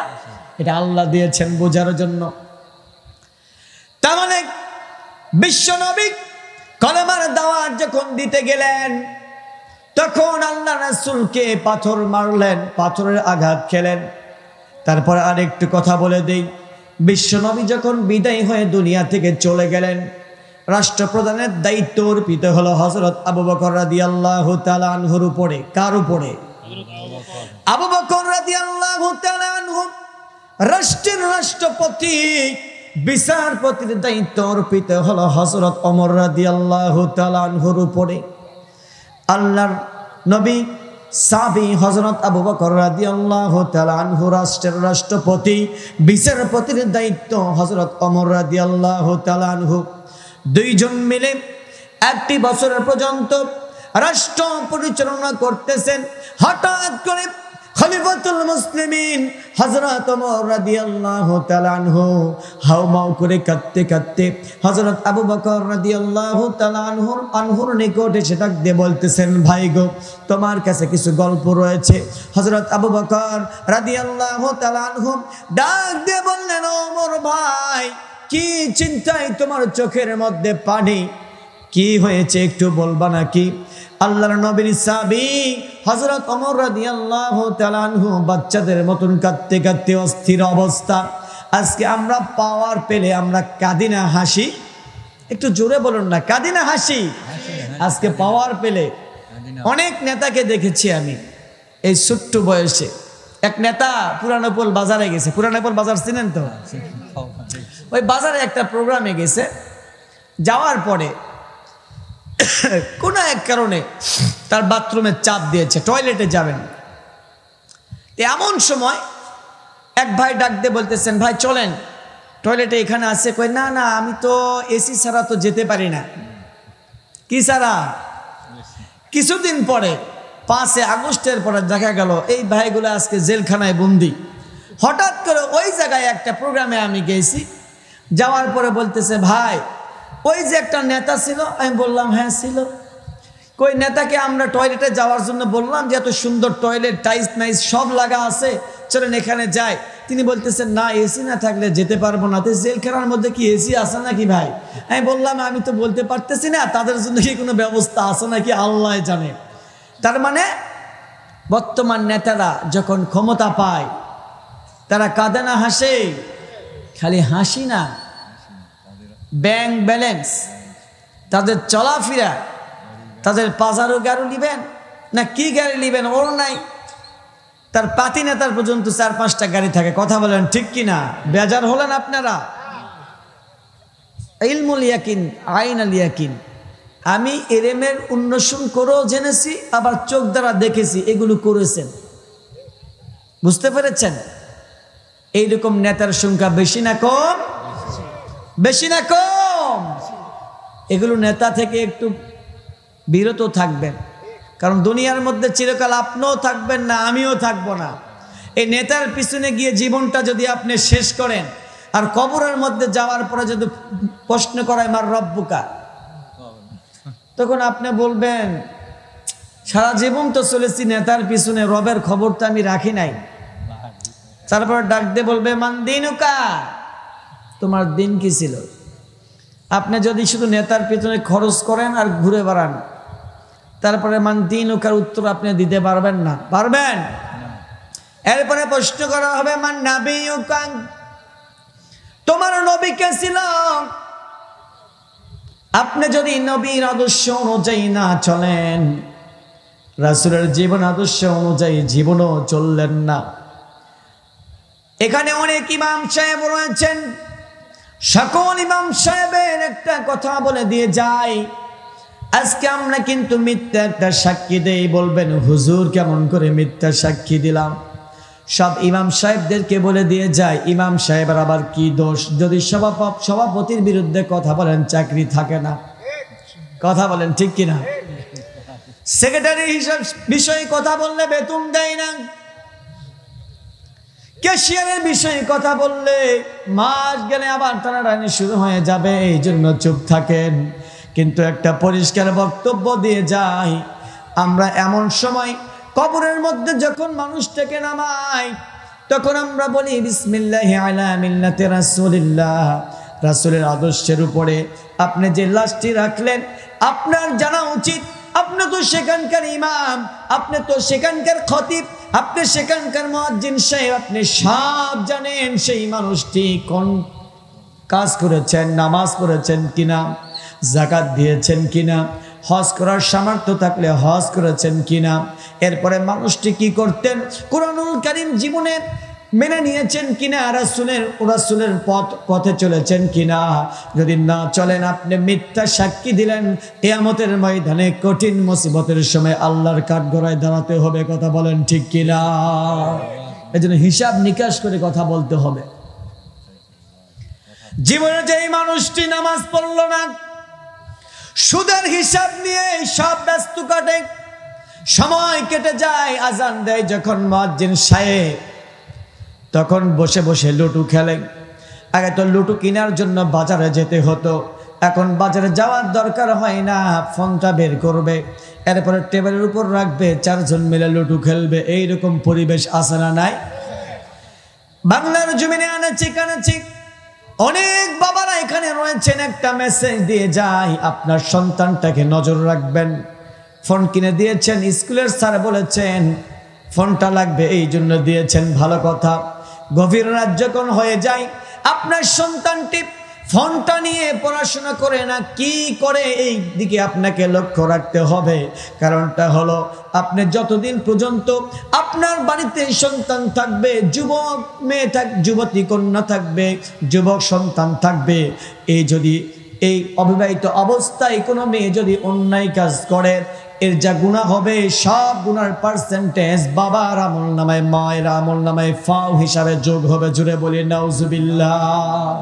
A: এটা আল্লাহ দিয়েছেন বোঝানোর জন্য। তার মানে বিশ্ব নবী কলেমার দাওয়াত যখন দিতে গেলেন তখন আল্লাহ রাসূলকে পাথর মারলেন, পাথরের আঘাত খেলেন। তারপর আরেকটু কথা বলে দেই, বিশ্ব নবী যখন বিদায় হয়ে দুনিয়া থেকে চলে গেলেন, রাষ্ট্রপ্রধানের দায়িত্ব অর্পিত হলো হযরত আবু বকর রাদিয়াল্লাহু তাআলা আনহুর উপরে। কার উপরে? আবু বকর রাদিয়াল্লাহু তাআলা আনহু রাষ্ট্রের রাষ্ট্রপতি, বিচারপতির দায়িত্ব অর্পিত হলো হযরত ওমর রাদিয়াল্লাহু তাআলা আনহুর উপরে। আল্লাহর নবী সাহাবী হযরত আবু বকর রাদিয়াল্লাহু তাআলা আনহু রাষ্ট্রের রাষ্ট্রপতি, বিচারপতির দায়িত্ব হযরত ওমর রাদিয়াল্লাহু তাআলা আনহু। দুইজন মিলে একটি বছর পর্যন্ত রাষ্ট্র পরিচালনা করতেছেন। হঠাৎ করে খলিফাতুল মুসলিমিন হযরত ওমর রাদিয়াল্লাহু তাআলা আনহু হাউমাউ করে কাঁদতে কাঁদতে হযরত আবু বকর রাদিয়াল্লাহু তাআলা আনহুর নিকট এসে ডাক দিয়ে বলতেছেন, ভাই গো, তোমার কাছে কিছু গল্প রয়েছে। হযরত আবু বকর রাদিয়াল্লাহু তাআলা আনহু ডাক দিয়ে বললেন, ওমর ভাই, কি চিন্তায় তোমার চোখের মধ্যে পানি? কি হয়েছে একটু বলবা নাকি? আল্লাহর নবীর সাহাবী হযরত ওমর রাদিয়াল্লাহু তাআলা আনহু বাচ্চাদের মতন কাঁদতে কাঁদতে অস্থির অবস্থা। আজকে আমরা পাওয়ার পেলে আমরা কাঁদি না হাসি? একটু জোরে বলুন না, কাঁদি না হাসি? আজকে পাওয়ার পেলে অনেক নেতাকে দেখেছি আমি এই ছোট্ট বয়সে। এক নেতা পুরানোপোল বাজারে গেছে। পুরানোপোল বাজার চিনেন তো? ওই বাজারে একটা প্রোগ্রামে গেছে। যাওয়ার পরে কোন এক কারণে তার বাথরুমে চাপ দিয়েছে, টয়লেটে যাবেন। এমন সময় এক ভাই ডাক দিয়ে বলতেছেন, ভাই চলেন, টয়লেটে এখানে আছে। কই, না না, আমি তো এসি ছাড়া তো যেতে পারি না। কি ছাড়া? কিছুদিন পরে 5 আগস্টের পরে দেখা গেল এই ভাইগুলো আজকে জেলখানায় বন্দি। হঠাৎ করে ওই জায়গায় একটা প্রোগ্রামে আমি গেছি। যাওয়ার পরে বলতেছে, ভাই ওই যে একটা নেতা ছিল। আমি বললাম, হ্যাঁ ছিল। কই, নেতাকে আমরা টয়লেটে যাওয়ার জন্য বললাম যে এত সুন্দর টয়লেট, টাইলস নাইস সব লাগা আছে, চলেন এখানে যাই। তিনি বলতেছেন, না, এসি না থাকলে যেতে পারবো না। তো জেলখানার মধ্যে কি এসি আছে নাকি ভাই? আমি বললাম, আমি তো বলতে পারতেছি না, তাদের জন্য কি কোনো ব্যবস্থা আছে নাকি আল্লাহ জানে। তার মানে বর্তমান নেতারা যখন ক্ষমতা পায় তারা কাঁদে না হাসে? খালি হাসি না, ব্যাংক ব্যালেন্স, তাদের চলাফেরা, তাদের পাজারো গাড়ি নিবেন না কি গাড়ি নিবেন ওর নাই। তার পাতি নেতার পর্যন্ত 4-5টা গাড়ি থাকে। কথা বলেন ঠিক কিনা? বেজার হলেন আপনারা? ইলমুল ইয়াকিন, আইনাল ইয়াকিন। আমি এরেমের উন্নয়ন করেও জেনেছি, আবার চোখ দ্বারা দেখেছি। এগুলো করেছেন, বুঝতে পেরেছেন? এইরকম নেতার সংখ্যা বেশি না কম? বেশি না কম? এগুলো নেতা থেকে একটু বিরত থাকবেন, কারণ দুনিয়ার মধ্যে চিরকাল আপনিও থাকবেন না, আমিও থাকবো না। এই নেতার পিছনে গিয়ে জীবনটা যদি আপনি শেষ করেন আর কবরের মধ্যে যাওয়ার পরে যদি প্রশ্ন করায় মার রব্বুকা, তখন আপনি বলবেন সারা জীবন তো চলেছি নেতার পিছনে, রবের খবরটা আমি রাখি নাই। তারপর ডাক দিয়ে বলবে, মান দিনুকা, তোমার দিন কি ছিল? আপনি যদি শুধু নেতার পিছনে খরচ করেন আর ঘুরে বেড়ান, তারপরে মান দিনুকার উত্তর আপনি দিতে পারবেন না। পারবেন? এরপরে প্রশ্ন করা হবে, মান নাবিয়ুকা, তোমার নবী কে ছিল? আপনি যদি নবীর আদর্শ অনুযায়ী না চলেন, রাসূলের জীবন আদর্শ অনুযায়ী জীবনও চললেন না। এখানে অনেক ইমাম সাহেব রয়েছেন, সকল ইমাম সাহেবের একটা কথা বলে দিয়ে যাই। আজকে আমরা কিন্তু মিথ্যা একটা সাক্ষী দেই। বলবেন, হুজুর কেমন করে মিথ্যা সাক্ষী দিলাম? সব ইমাম সাহেবদেরকে বলে দিয়ে যায়, ইমাম সাহেবের আবার কি দোষ? যদি সভাপতির বিরুদ্ধে কথা বলেন চাকরি থাকে না। কথা বলেন ঠিক কিনা? সেক্রেটারি হিসাব বিষয়ে কথা বললে বেতন দেয় না, ক্যাশিয়ারের বিষয়ে কথা বললে মাস গেলে আবার টানাটানি শুরু হয়ে যাবে, এই জন্য চুপ থাকেন। কিন্তু একটা পরিষ্কার বক্তব্য দিয়ে যায়, আমরা এমন সময় কবরের মধ্যে যখন মানুষটাকে নামাই তখন আমরা বলি বিসমিল্লাহি আলা মিল্লাতি রাসূলিল্লাহ, রাসূলের আদর্শের উপরে আপনি যে লাশটি রাখলেন, আপনার জানা উচিত আপনি তো সেখানকার ইমাম, আপনি তো সেখানকার খতিব, আপনি সেখানকার মুয়াজ্জিন সাহেব, আপনি সব জানেন সেই মানুষটি কোন কাজ করেছেন, নামাজ পড়েছেন কিনা, যাকাত দিয়েছেন কিনা, হজ করার সামর্থ্য থাকলে হজ করেছেন কিনা, এরপরে মানুষটি কি করতেন, কুরআনুল কারীম জীবনে মেনে নিয়েছেন কিনা, রাসূলের পথে চলেছেন কিনা। যদি না চলেন আপনি মিথ্যা সাক্ষী দিলেন, কিয়ামতের ময়দানে কঠিন মুসিবতের সময় আল্লাহর কাঠগড়ায় দাঁড়াতে হবে। কথা বলেন ঠিক কিনা? এজন্য হিসাব নিকাশ করে কথা বলতে হবে। জীবনে যেই মানুষটি নামাজ পড়ল না, সুদের হিসাব নিয়ে সব ব্যস্ত কাটে, সময় কেটে যায়, আজান দেয় যখন মুয়াজ্জিন সাহেব, তখন বসে বসে লুডু খেলে। আগে তো লুডু কেনার জন্য বাজারে যেতে হতো, এখন বাজারে যাওয়ার দরকার হয় না, ফোনটা বের করবে, এরপরে টেবিলের উপর রাখবে, চারজন মিলে লুডু খেলবে। এইরকম পরিবেশ আছে না নাই? বাংলার জমিনে আনাচি কানাচি অনেক বাবারা এখানে রয়েছেন, একটা মেসেজ দিয়ে যায়, আপনার সন্তানটাকে নজর রাখবেন। ফোন কিনে দিয়েছেন, স্কুলের স্যার বলেছেন ফোনটা লাগবে, এই জন্য দিয়েছেন, ভালো কথা। গভীর রাত যখন হয়ে যায়, আপনার সন্তানটি ফোনটা নিয়ে পড়াশোনা করে না, কি করে, এই দিকে আপনাকে লক্ষ্য রাখতে হবে। কারণটা হলো, আপনি যতদিন পর্যন্ত আপনার বাড়িতে সন্তান থাকবে, যুবক মেয়ে যুবতী কন্যা থাকবে, যুবক সন্তান থাকবে, এই অবিবাহিত অবস্থায় কোনো মেয়ে যদি অন্যায় কাজ করে, এর যা গুনাহ হবে সব গুনার পার্সেন্টেজ বাবার আমল নামায়, মায়ের আমল নামায় ফাও হিসাবে যোগ হবে। জুড়ে বলি নাউজুবিল্লাহ।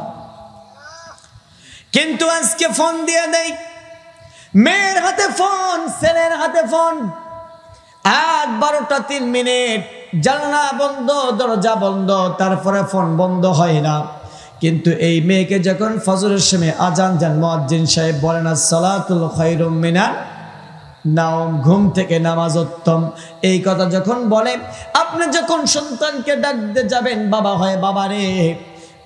A: কিন্তু আজকে ফোন দিয়ে দেই, মেয়ের হাতে ফোন, ছেলের হাতে ফোন, 12টা 3 মিনিট, জানলা বন্ধ, দরজা বন্ধ, তারপরে ফোন বন্ধ হয় না। কিন্তু এই মেয়েকে যখন ফজরের সময় আজান দেন, মুয়াজ্জিন সাহেব বলেন আসসালাতুল খায়রুম মিনান নাওম, ঘুম থেকে নামাজ উত্তম, এই কথা যখন বলে, আপনি যখন সন্তানকে ডাকতে যাবেন, বাবা হয়, বাবা রে,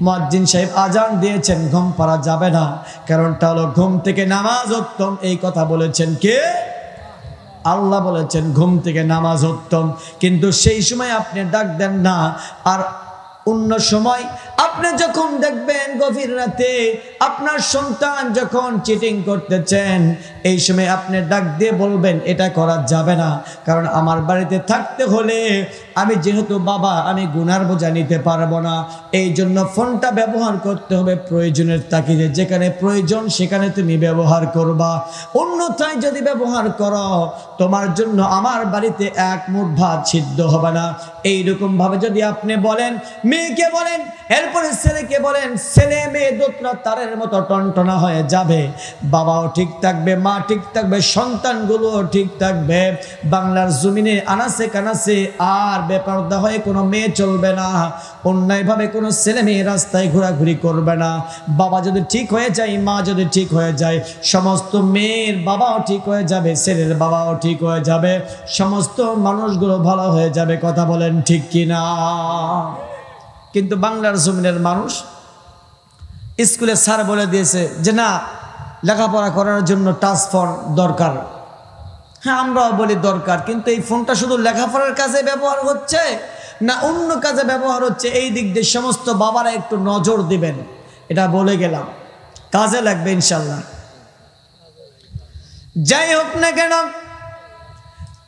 A: মুয়াজ্জিন সাহেব আজান দিয়েছেন, ঘুম পাড়া যাবে না। কারণটা হলো ঘুম থেকে নামাজ উত্তম, এই কথা বলেছেন কে? আল্লাহ বলেছেন ঘুম থেকে নামাজ উত্তম। কিন্তু সেই সময় আপনি ডাক দেন না। আর অন্য সময় আপনি যখন দেখবেন গভীর রাতে আপনার সন্তান যখন চিটিং করতেছেন, এই সময় আপনি ডাক দিয়ে বলবেন এটা করা যাবে না, কারণ আমার বাড়িতে থাকতে হলে আমি যেহেতু বাবা, আমি গুনার বোঝা নিতে পারবো না, এই জন্য ফোনটা ব্যবহার করতে হবে প্রয়োজনের তাগিদে, যেখানে প্রয়োজন সেখানে তুমি ব্যবহার করবা, অন্যথায় যদি ব্যবহার করো তোমার জন্য আমার বাড়িতে এক মুঠ ভাত সিদ্ধ হবে না। এইরকম ভাবে যদি আপনি বলেন, মেয়েকে বলেন, এরপরে ছেলেকে বলেন, ছেলে মেয়ে দুটো তারের মতো টনটনা হয়ে যাবে, বাবাও ঠিক থাকবে, মা ঠিক থাকবে, সন্তানগুলোও ঠিক থাকবে। বাংলার জমিনে আনাসে কানাসে আর বেপরদা হয়ে কোনো মেয়ে চলবে না, অন্যায়ভাবে কোনো ছেলে মেয়ে রাস্তায় ঘোরাঘুরি করবে না। বাবা যদি ঠিক হয়ে যায়, মা যদি ঠিক হয়ে যায়, সমস্ত মেয়ের বাবাও ঠিক হয়ে যাবে, ছেলের বাবাও ঠিক হয়ে যাবে, সমস্ত মানুষগুলো ভালো হয়ে যাবে। কথা বলেন ঠিক কিনা? কিন্তু বাংলার জমিনের মানুষ, স্কুলে স্যার বলে দিয়েছে যে না, লেখাপড়া করার জন্য টাচ ফোন দরকার। হ্যাঁ, আমরাও বলি দরকার, কিন্তু এই ফোনটা শুধু লেখাপড়ার কাজে ব্যবহার হচ্ছে না অন্য কাজে ব্যবহার হচ্ছে, এই দিক দিয়ে সমস্ত বাবারা একটু নজর দিবেন। এটা বলে গেলাম, কাজে লাগবে ইনশাল্লাহ। যাই হোক না কেন,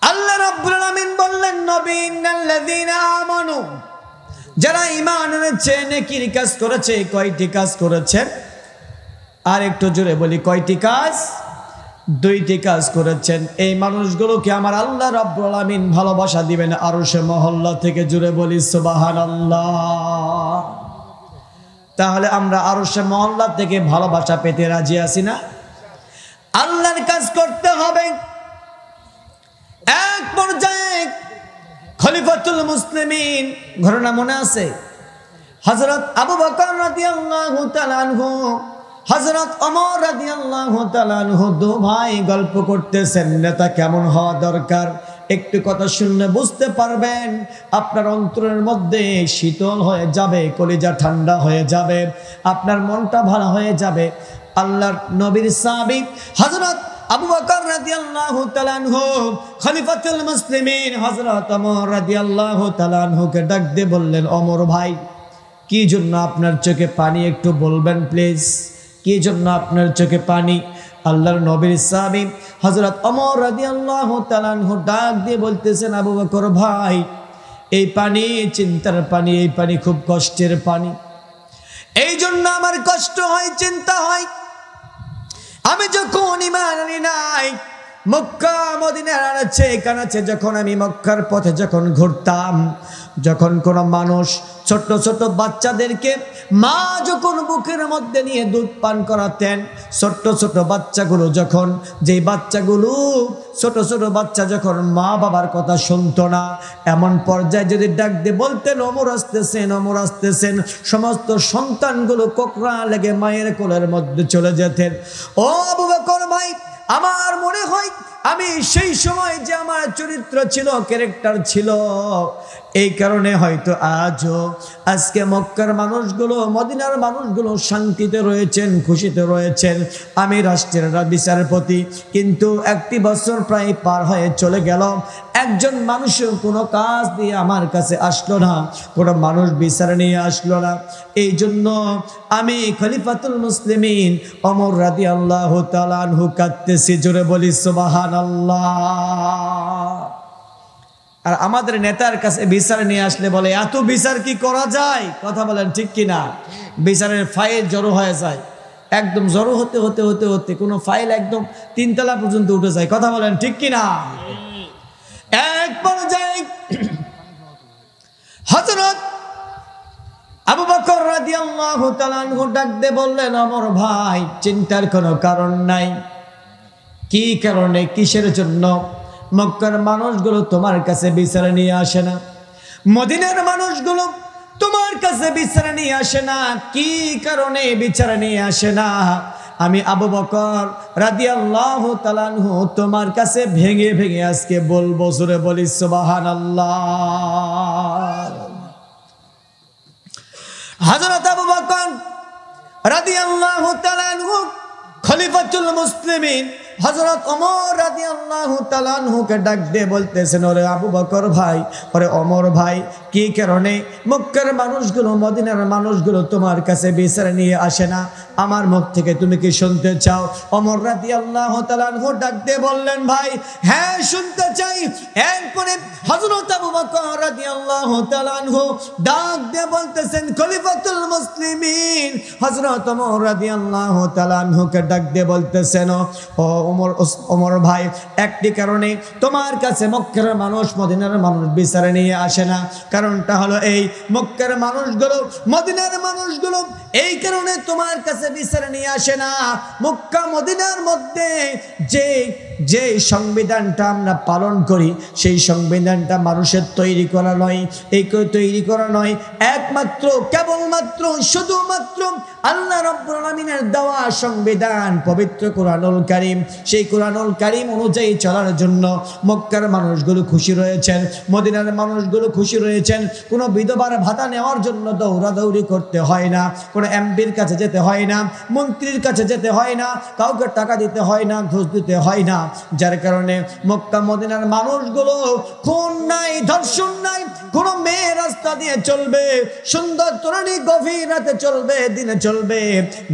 A: আল্লাহ রাব্বুল আলামিন বললেন, নবী ইন্নাল্লাযীনা আমানু, যারা ঈমান এনেছে, নেকির কাজ করেছে। কয়টি কাজ করেছে? আর একটু জোরে বলি, কয়টি কাজ? দুইটি কাজ করেছেন, এই মানুষগুলোকে আমার আল্লাহ রাব্বুল আলামিন ভালোবাসা দিবেন আরশে মহল্লা থেকে। জুড়ে বলি সুবহানাল্লাহ। তাহলে আমরা আরশে মহল্লা থেকে ভালোবাসা পেতে রাজি আছি না? আল্লাহর কাজ করতে হবে। এক পর্যায়ে খলিফাতুল মুসলিমিন, ঘটনা মনে আছে, হযরত আবু বকর রাদিয়াল্লাহু তাআলা আনহু, হযরত ওমর রাদিয়াল্লাহু তাআলা আনহু দু ভাই গল্প করতেছেন নেতা কেমন হওয়া দরকার। একটু কথা শুনলে বুঝতে পারবেন, আপনার অন্তরের মধ্যে শীতল হয়ে যাবে, কলিজা ঠান্ডা হয়ে যাবে, আপনার মনটা ভালো হয়ে যাবে। আল্লাহর নবীর সাহাবী হযরত আবু বকর রাদিয়াল্লাহু তাআলা আনহু খলিফাতুল মুসলিমিন হযরত ওমর রাদিয়াল্লাহু তাআলা আনহুকে ডাক দিয়ে বললেন, ওমর ভাই, কি জন্য আপনার চোখে পানি একটু বলবেন প্লিজ, কি জন্য আপনার চোখে পানি? আল্লাহর নবীর সাহাবী হযরত ওমর রাদিয়াল্লাহু তাআলা আনহু ডাক দিয়ে বলতেছেন, আবু বকর ভাই, এই পানি চিন্তার পানি, এই পানি খুব কষ্টের পানি, এই জন্য আমার কষ্ট হয়, চিন্তা হয়। আমি যখন ঈমান আনি নাই, মক্কা মদিনার আনাচে কানাচে যখন আমি মক্কার পথে যখন ঘুরতাম, যখন কোনো মানুষ ছোট ছোট বাচ্চাদেরকে মা যখন বুকের মধ্যে নিয়ে দুধ পান করাতেন, ছোট ছোট বাচ্চাগুলো যখন, যেই বাচ্চাগুলো ছোট ছোট বাচ্চা যখন মা বাবার কথা শুনতো না, এমন পর্যায়ে যদি ডাক দিয়ে বলতেন ওমর আসতেছেন, ওমর আসতেছেন, সমস্ত সন্তানগুলো কোকড়া লেগে মায়ের কোলের মধ্যে চলে যেতেন। ও আবু বকর ভাই, আমার মনে হয় আমি সেই সময় যে আমার চরিত্র ছিল, ক্যারেক্টার ছিল, এই কারণে হয়তো আজকে মক্কার মানুষগুলো, মদিনার মানুষগুলো শান্তিতে রয়েছেন, খুশিতে রয়েছেন। আমি রাষ্ট্রের বিচারপতি, কিন্তু একটি বছর প্রায় পার হয়ে চলে গেল, একজন মানুষও কোনো কাজ দিয়ে আমার কাছে আসলো না, কোনো মানুষ বিচার নিয়ে আসলো না। এই জন্য আমি খলিফাতুল মুসলিমিন ওমর রাদিয়াল্লাহু তাআলা আনহু কাঁদতেছি। জোরে বলি সুবহানাল্লাহ। আর আমাদের নেতার কাছে বিচার নিয়ে আসলে বলে, এত বিচার কি করা যায়? কথা বলেন ঠিক কিনা? বিচারের ফাইল জড়ো হয়ে যায়, একদম জড়ো হতে হতে হতে হতে কোনো ফাইল একদম 3 তলা পর্যন্ত উঠে যায়। কথা বলেন ঠিক কিনা? এক পর্যায়ে হযরত আবু বকর রাদিয়াল্লাহু তাআলা আনহু ডাক দিয়ে বললেন, ওমর ভাই, চিন্তার কোনো কারণ নাই। কি কারণে, কিসের জন্য মক্কার মানুষগুলো তোমার কাছে বিচার নিয়ে আসে না? মদিনার মানুষগুলো তোমার কাছে বিচার নিয়ে আসে না, কি কারণে বিচার নিয়ে আসে না? আমি আবু বকর রাদিয়াল্লাহু তাআলা আনহু তোমার কাছে ভেঙে ভেঙে আজকে বলবো। জোরে বলি সুবহানাল্লাহ। হযরত আবু বকর রাদিয়াল্লাহু তাআলা আনহু খলিফাতুল মুসলিমিন হযরত ওমর রাদিয়াল্লাহু তাআলা আনহুকে ডাক দিয়ে বলতেছেন, ওরে আবু বকর ভাই, ওরে ওমর ভাই, কি কারণে মক্কার মানুষগুলো, মদিনার মানুষগুলো তোমার কাছে বিচার নিয়ে আসে না? আমার মুখ থেকে তুমি কি শুনতে চাও? ওমর রাদিয়াল্লাহু তাআলা আনহু ডাক দিয়ে বললেন, ভাই হ্যাঁ শুনতে চাই। এরপরে হযরত আবু বকর রাদিয়াল্লাহু তাআলা আনহু ডাক দিয়ে বলতেছেন, খলিফাতুল মুসলিমিন হযরত ওমর রাদিয়াল্লাহু তাআলা আনহুকে ডাক দিয়ে বলতেছেন, ও ওমর ভাই, একটি কারণে তোমার কাছে মক্কার মানুষ, মদিনার মানুষ বিচার নিয়ে আসে না। কারণটা হলো এই, মক্কার মানুষগুলো, মদিনার মানুষগুলো এই কারণে তোমার কাছে বিচার নিয়ে আসে না, মক্কা মদিনার মধ্যে যে সংবিধানটা আমরা পালন করি, সেই সংবিধানটা মানুষের তৈরি করা নয়, এই তৈরি করা নয়, একমাত্র কেবলমাত্র শুধুমাত্র আল্লাহ রাব্বুল আলামিনের দেওয়া সংবিধান, পবিত্র কোরআনুল কারীম, সেই কোরআনুল কারীম অনুযায়ী চলার জন্য মক্কার মানুষগুলো খুশি রয়েছেন, মদিনার মানুষগুলো খুশি রয়েছেন। কোনো বিধবার ভাতা নেওয়ার জন্য দৌড়াদৌড়ি করতে হয় না, কোনো এমপির কাছে যেতে হয় না, মন্ত্রীর কাছে যেতে হয় না, কাউকে টাকা দিতে হয় না, ঘুষ দিতে হয় না। যার কারণে মক্কা মদিনার মানুষগুলো খুন নাই, ধর্ষণ নাই, কোনো মেয়ে রাস্তা দিয়ে চলবে, সুন্দর তরুণী গভীর রাতে চলবে, দিনে চলবে,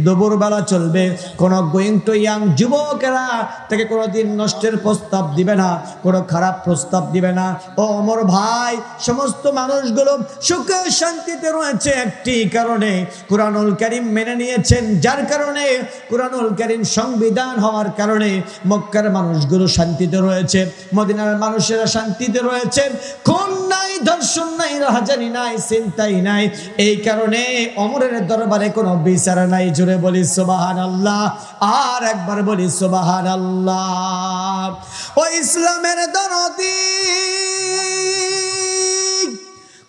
A: দুপুরবেলা চলবে। কোনো গোয়িং টু ইয়াং যুবকেরা থেকে কোনোদিন নষ্টের প্রস্তাব দিবে না, কোনো খারাপ প্রস্তাব দিবে না। ও ওমর ভাই, সমস্ত মানুষগুলো সুখে শান্তিতে রয়েছে একটি কারণে, কুরআনুল কারীম মেনে নিয়েছেন। যার কারণে কুরআনুল কারীম সংবিধান হওয়ার কারণে মক্কার মানুষগুলো শান্তিতে রয়েছে, মদিনার মানুষেরা শান্তিতে রয়েছে। খুন নাই, ধর্ষণ নাই, রাহাজানি নাই, চিন্তাই নাই। এই কারণে ওমরের দরবারে কোনো বিচার নাই। জোরে বলি সুবহানাল্লাহ, আর একবার বলি সুবহানাল্লাহ। ও ইসলামের দরদি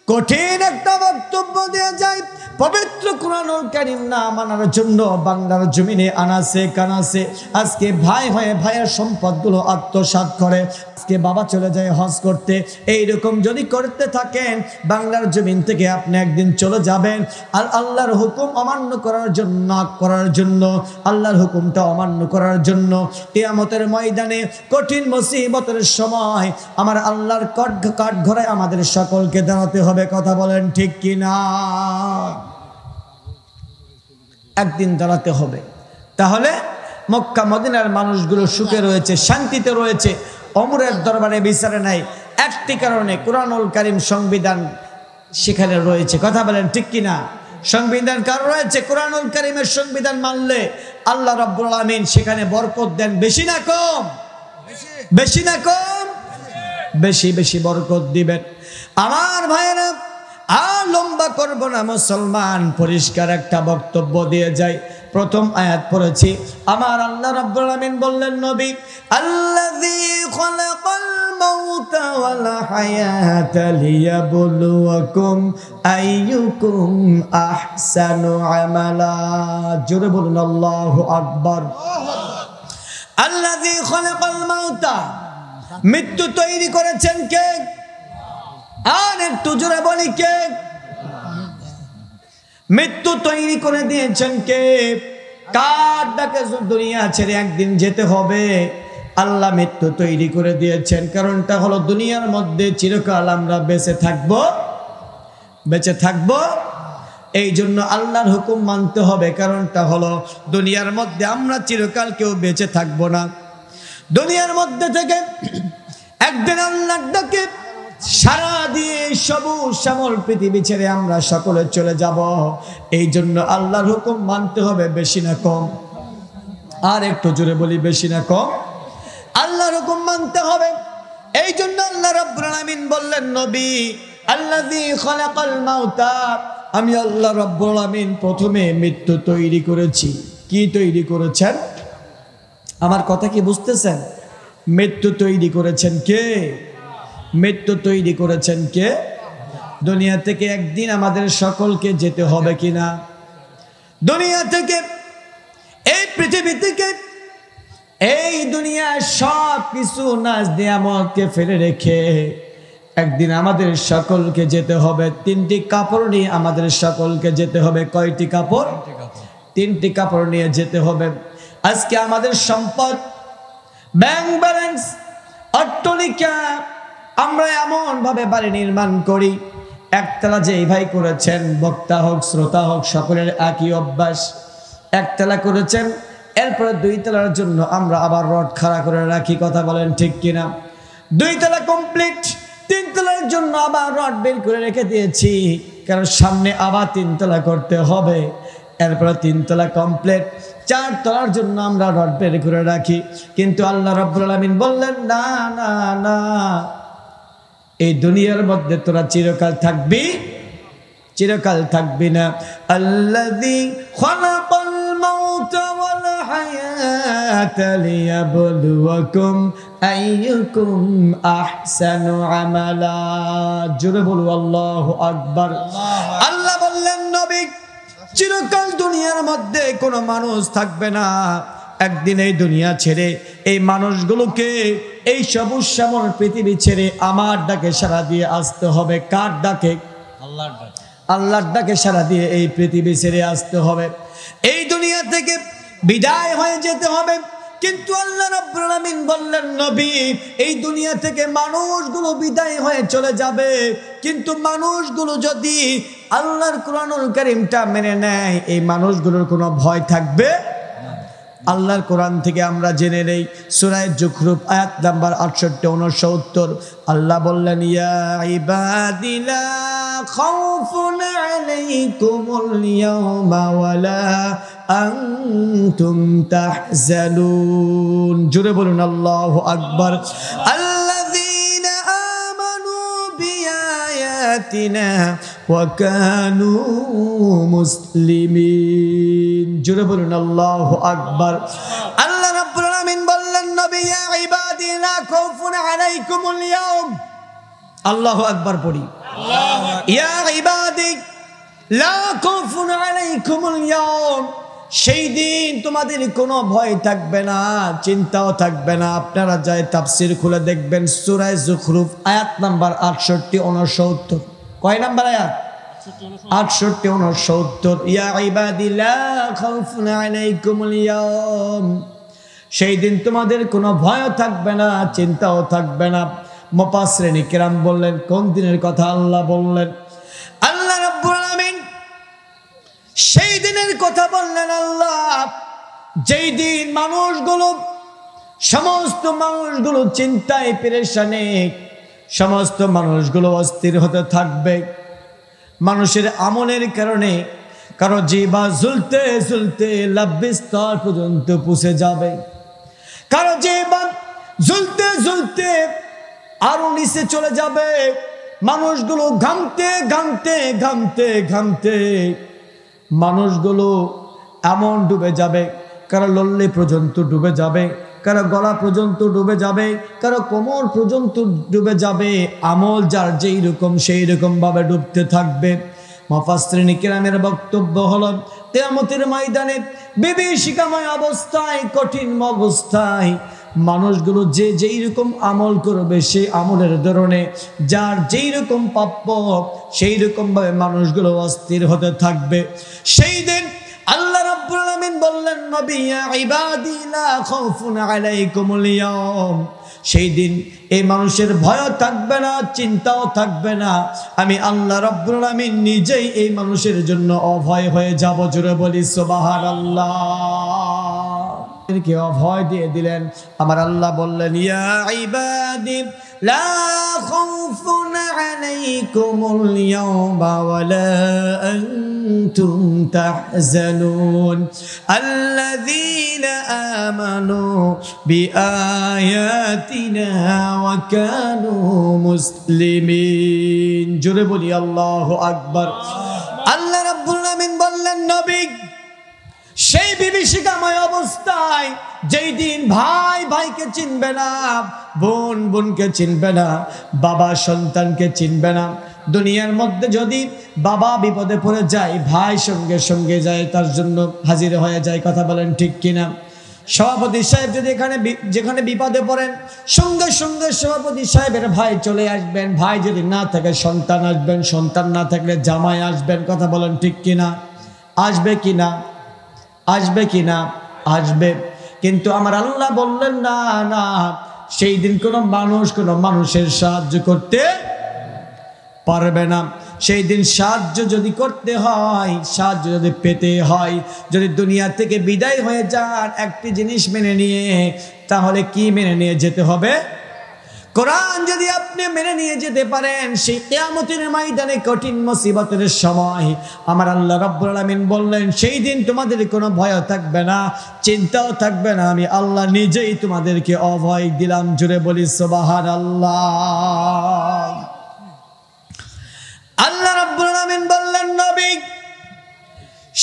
A: কঠিন একটা বক্তব্য দিয়ে যায়। পবিত্র কুরআনুল কারীম না মানার জন্য বাংলার জমিনে আনাসে কানাসে আজকে ভাই হয়ে ভাইয়ের সম্পদগুলো আত্মসাৎ করে, আজকে বাবা চলে যায় হজ করতে। এইরকম যদি করতে থাকেন, বাংলার জমিন থেকে আপনি একদিন চলে যাবেন। আর আল্লাহর হুকুম অমান্য করার জন্য আল্লাহর হুকুমটা অমান্য করার জন্য কিয়ামতের ময়দানে কঠিন মুসিবতের সময় আমার আল্লাহর কাঠগড়ায় আমাদের সকলকে দাঁড়াতে হবে। কথা বলেন ঠিক কিনা? একদিন দাঁড়াতে হবে। তাহলে মক্কা মদিনার মানুষগুলো সুখে রয়েছে, শান্তিতে রয়েছে, ওমরের দরবারে বিচারে নাই একটি কারণে, কুরআনুল কারীম সংবিধান সেখানে রয়েছে। কথা বলেন ঠিক কিনা? সংবিধান কার রয়েছে? কুরআনুল কারীমের সংবিধান মানলে আল্লাহ রাব্বুল আলামিন সেখানে বরকত দেন। বেশি না কম? বেশি না কম? বেশি বেশি বরকত দিবেন। আমার ভাইয়েরা, আর লম্বা করব না মুসলমান, পরিষ্কার একটা বক্তব্য দিয়ে যাই। প্রথম আয়াত পড়েছি, আমার আল্লাহ রাব্বুল আলামিন বললেন, নবী আল্লাযী খালাকাল মাউতা ওয়াল হায়াতা লিয়াবলুয়াকুম আইয়ুকুম আহসানু আমালা। জোরে বলুন আল্লাহু আকবার। আল্লাযী খালাকাল মাউতা, মৃত্যু তৈরি করেছেন কে? আর একটু জোরে বলি কে? মৃত্যু তৈরি করে দিয়েছেন কে? কার ডাকে দুনিয়া ছেড়ে একদিন যেতে হবে। আল্লাহ মৃত্যু তৈরি করে দিয়েছেন। কারণটা হলো দুনিয়ার মধ্যে চিরকাল আমরা বেঁচে থাকবো। এই জন্য আল্লাহর হুকুম মানতে হবে। কারণটা হলো দুনিয়ার মধ্যে আমরা চিরকাল কেউ বেঁচে থাকবো না। দুনিয়ার মধ্যে থেকে একদিন আল্লাহর ডাকে সারা দিয়ে সবুজ শ্যামল পৃথিবী ছেড়ে আমরা সকলে চলে যাব। এই জন্য আল্লাহর হুকুম মানতে হবে। বেশি না কম? আর একটু জোরে বলি, বেশি না কম? আল্লাহর হুকুম মানতে হবে। এই জন্য আল্লাহ রাব্বুল আলামিন বললেন, নবী আল্লাযী খালাকাল মাউতা, আমি আল্লাহ রাব্বুল আলামিন প্রথমে মৃত্যু তৈরি করেছি। কি তৈরি করেছেন? আমার কথা কি বুঝতেছেন? মৃত্যু তৈরি করেছেন কে? মৃত্যু তৈরি করেছেন কে? দুনিয়া থেকে একদিন আমাদের সকলকে যেতে হবে কিনা? দুনিয়া থেকে, এই পৃথিবী থেকে, এই দুনিয়ার সব কিছু নাজ নিয়ামতকে ফেলে রেখে একদিন আমাদের সকলকে যেতে হবে। তিনটি কাপড় নিয়ে আমাদের সকলকে যেতে হবে। কয়টি কাপড়? তিনটি কাপড় নিয়ে যেতে হবে। আজকে আমাদের সম্পদ, ব্যাংক ব্যালেন্স, অট্টালিকা, আমরা এমন ভাবে বাড়ি নির্মাণ করি, একতলা যেই ভাই করেছেন, বক্তা হোক শ্রোতা হোক, সকলের একই অভ্যাস। একতলা করেছেন, এরপরে দুই তলার জন্য আমরা আবার রড খাড়া করে রাখি। কথা বলেন ঠিক কিনা? দুই তলা কমপ্লিট, তিন তলার জন্য আবার রড বের করে রেখে দিয়েছি, কারণ সামনে আবার তিন তলা করতে হবে। এরপরে তিন তলা কমপ্লিট, চার তলার জন্য আমরা রড বের করে রাখি। কিন্তু আল্লাহ রাব্বুল আলামিন বললেন, না না না, এই দুনিয়ার মধ্যে তোরা চিরকাল থাকবি? চিরকাল থাকবি না। আল্লাযী খালাকাল মাউতা ওয়াল হায়াতা লিয়াবলুয়াকুম আইয়ুকুম আহসানু আমালা। জোরে বলু আল্লাহু আকবার। আল্লাহ বললেন, নবী চিরকাল দুনিয়ার মধ্যে কোনো মানুষ থাকবে না। একদিন এই দুনিয়া ছেড়ে এই মানুষগুলোকে, এই সবুজ শ্যামল পৃথিবী ছেড়ে আমার ডাকে সাড়া দিয়ে আসতে হবে। কার ডাকে? আল্লাহর ডাকে। আল্লাহর ডাকে সাড়া দিয়ে এই পৃথিবী ছেড়ে আসতে হবে। এই দুনিয়া থেকে বিদায় হয়ে যেতে হবে। কিন্তু আল্লাহ রাব্বুল আলামিন বললেন নবী এই দুনিয়া থেকে মানুষগুলো বিদায় হয়ে চলে যাবে, কিন্তু মানুষগুলো যদি আল্লাহর কোরআনুল কারীমটা মেনে নেয় এই মানুষগুলোর কোনো ভয় থাকবে। আল্লাহর কোরআন থেকে আমরা জেনে নেই সূরা যুখরুফ আয়াত নাম্বার 68-69 আল্লাহ বললেন ইয়া ইবাদি লা খাউফুন আলাইকুমুল ইয়াওমা ওয়ালা আনতুম তাহজানুন। জোরে বলুন আল্লাহু আকবার। আল্লাযীনা আমানু বিআয়াতিনা ওয়া কানু মুসলিমিন। জোরে বলুন আল্লাহু আকবার। আল্লাহ রাব্বুল আলামিন বললেন নবী ইয়া ইবাদি লা খাউফুন আলাইকুমুল ইয়াওম। আল্লাহু আকবার পড়ি। ইয়া ইবাদি লা খাউফুন আলাইকুমুল ইয়াওম। সেই দিন তোমাদের কোনো ভয় থাকবে না, চিন্তাও থাকবে না। আপনারা যায় তাফসীর খুলে দেখবেন সূরা যুখরুফ আয়াত নাম্বার 68-69। কয় নাম্বার আয়াত? 68-69। ইয়া ইবাদি লা খাউফুন আলাইকুমুল ইয়াওম। সেই দিন তোমাদের কোনো ভয়ও থাকবে না, চিন্তাও থাকবে না। মুফাসসিরিন কিরাম বললেন কোন দিনের কথা আল্লাহ বললেন? আল্লাহ রাব্বুল আলামিন সেই দিনের কথা বললেন আল্লাহ যেই দিন মানুষগুলো সমস্ত মানুষগুলো চিন্তায় পেরেশানে, সমস্ত মানুষগুলো অস্থির হতে থাকবে। মানুষের আমলের কারণে কারো জিহ্বা ঝুলতে ঝুলতে লাভবিস্তর পর্যন্ত পৌঁছে যাবে, কারো জিহ্বা ঝুলতে ঝুলতে আরো নিচে চলে যাবে। মানুষগুলো ঘামতে ঘামতে ঘামতে ঘামতে মানুষগুলো এমন ডুবে যাবে, কারো লল্লে পর্যন্ত ডুবে যাবে, কারো গলা পর্যন্ত ডুবে যাবে, কারো কোমর পর্যন্ত ডুবে যাবে। আমল যার যেই রকম সেই রকম ভাবে ডুবতে থাকবে। মুফাসসিরিন কিরামের বক্তব্য হলো কিয়ামতের ময়দানে বিভীষিকাময় অবস্থায়, কঠিন অবস্থায় মানুষগুলো যে যেই রকম আমল করবে সেই আমলের ধরনে যার যেই রকম প্রাপ্য সেই রকম ভাবে মানুষগুলো অস্থির হতে থাকবে। সেই দিন আল্লাহ রাব্বুল আলামিন বললেন নবী ইয়া ইবাদি লা খাউফুন আলাইকুমুল ইয়াওম। সেই দিন এই মানুষের ভয়ও থাকবে না, চিন্তাও থাকবে না। আমি আল্লাহ রাব্বুল আলামিন নিজেই এই মানুষের জন্য অভয় হয়ে যাব। জোরে বলি সুবহানাল্লাহ। কে অভয় দিয়ে দিলেন। আমার আল্লাহ বললেন ইয়া ইবাদি লা খাউফুন আলাইকুমুল ইয়াওমা ওয়ালা আনতুম তাহজানুন আল্লাযীনা আমানু বিআয়াতিনা ওয়া কানু মুসলিমিন। জোরে বলি আল্লাহু আকবার। আল্লাহ রাব্বুল আলামিন বললেন নবী সেই বিভীষিকাময় অবস্থায় যেই দিন ভাই ভাইকে চিনবে না, বোন বোনকে চিনবে না, বাবা সন্তানকে চিনবে না। দুনিয়ার মধ্যে যদি বাবা বিপদে পড়ে যায় ভাই সঙ্গে সঙ্গে যায় তার জন্য হাজির হয়ে যায়। কথা বলেন ঠিক কিনা? সভাপতি সাহেব যদি যেখানে বিপদে পড়েন সঙ্গে সঙ্গে সভাপতি সাহেবের ভাই চলে আসবেন। ভাই যদি না থাকে সন্তান আসবেন, সন্তান না থাকলে জামাই আসবেন। কথা বলেন ঠিক কিনা? আসবে কিনা? আসবে কিনা? আসবে। কিন্তু আমার আল্লাহ বললেন না না, সেই দিন কোনো মানুষের সাহায্য করতে পারবে না। সেই দিন সাহায্য যদি করতে হয়, সাহায্য যদি পেতে হয়, যদি দুনিয়া থেকে বিদায় হয়ে যান একটি জিনিস মেনে নিয়ে, তাহলে কি মেনে নিয়ে যেতে হবে? কোরআন যদি আপনি মেনে নিয়ে যেতে পারেন সেই কিয়ামতের ময়দানে কঠিন মুসিবতের সময় আমার আল্লাহ রাব্বুল আলামিন বললেন সেই দিন তোমাদের কোনো ভয় থাকবে না, চিন্তাও থাকবে না। আমি আল্লাহ নিজেই তোমাদেরকে অভয় দিলাম। জুড়ে বলি সুবহানাল্লাহ। আল্লাহ রাব্বুল আলামিন বললেন নবী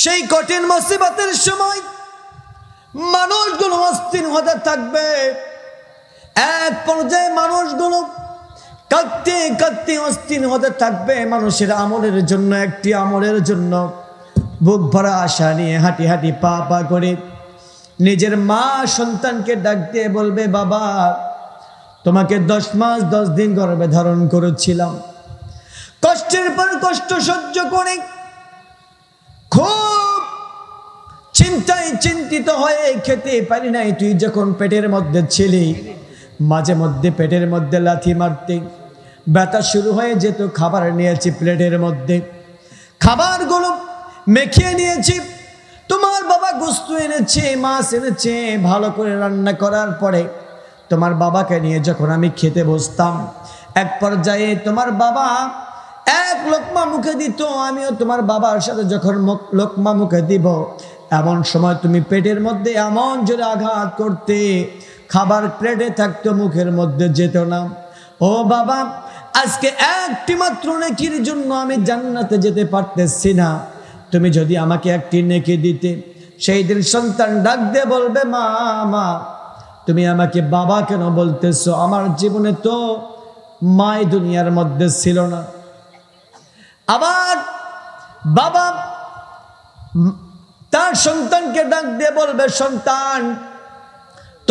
A: সেই কঠিন মুসিবতের সময় মানুষগুলো অস্থির হতে থাকবে। এক পর্যায়ে মানুষগুলো কাঁদতে কাঁদতে অস্থির হতে থাকবে। মানুষের আমলের জন্য, একটি আমলের জন্য বুক ভরা আশা নিয়ে হাঁটি হাঁটি পা পা করে নিজের মা সন্তানকে ডাক দিয়ে বলবে, বাবা তোমাকে 10 মাস 10 দিন গর্ভে ধারণ করেছিলাম, কষ্টের পর কষ্ট সহ্য করে খুব চিন্তা চিন্তিত হয়ে খেতে পারি নাই। তুই যখন পেটের মধ্যে ছিলি, মাঝে মধ্যে পেটের মধ্যে লাথি মারতে ব্যথা শুরু হয়ে যেত। খাবার নিয়েছি প্লেটের মধ্যে, খাবারগুলো মেখিয়ে নিয়েছি। তোমার বাবা গোস্ত এনেছে, মাছ এনেছে, ভালো করে রান্না করার পরে তোমার বাবাকে নিয়ে যখন আমি খেতে বসতাম, এক পর্যায়ে তোমার বাবা এক লোকমা মুখে দিত, আমিও তোমার বাবার সাথে যখন লোকমা মুখে দিব, এমন সময় তুমি পেটের মধ্যে এমন জোরে আঘাত করতে, খাবার প্লেটে থাকতো, মুখের মধ্যে যেত না। ও বাবা, আজকে একটি মাত্র নেকির জন্য আমি জান্নাতে যেতে পারতেছি না, তুমি যদি আমাকে একটি নেকি দিতে। সেই দিন সন্তান ডাক দিয়ে বলবে, মা মা তুমি আমাকে বাবা কেন বলতেছো? আমার জীবনে তো মাই দুনিয়ার মধ্যে ছিল না। আবার বাবা তার সন্তানকে ডাক দিয়ে বলবে, সন্তান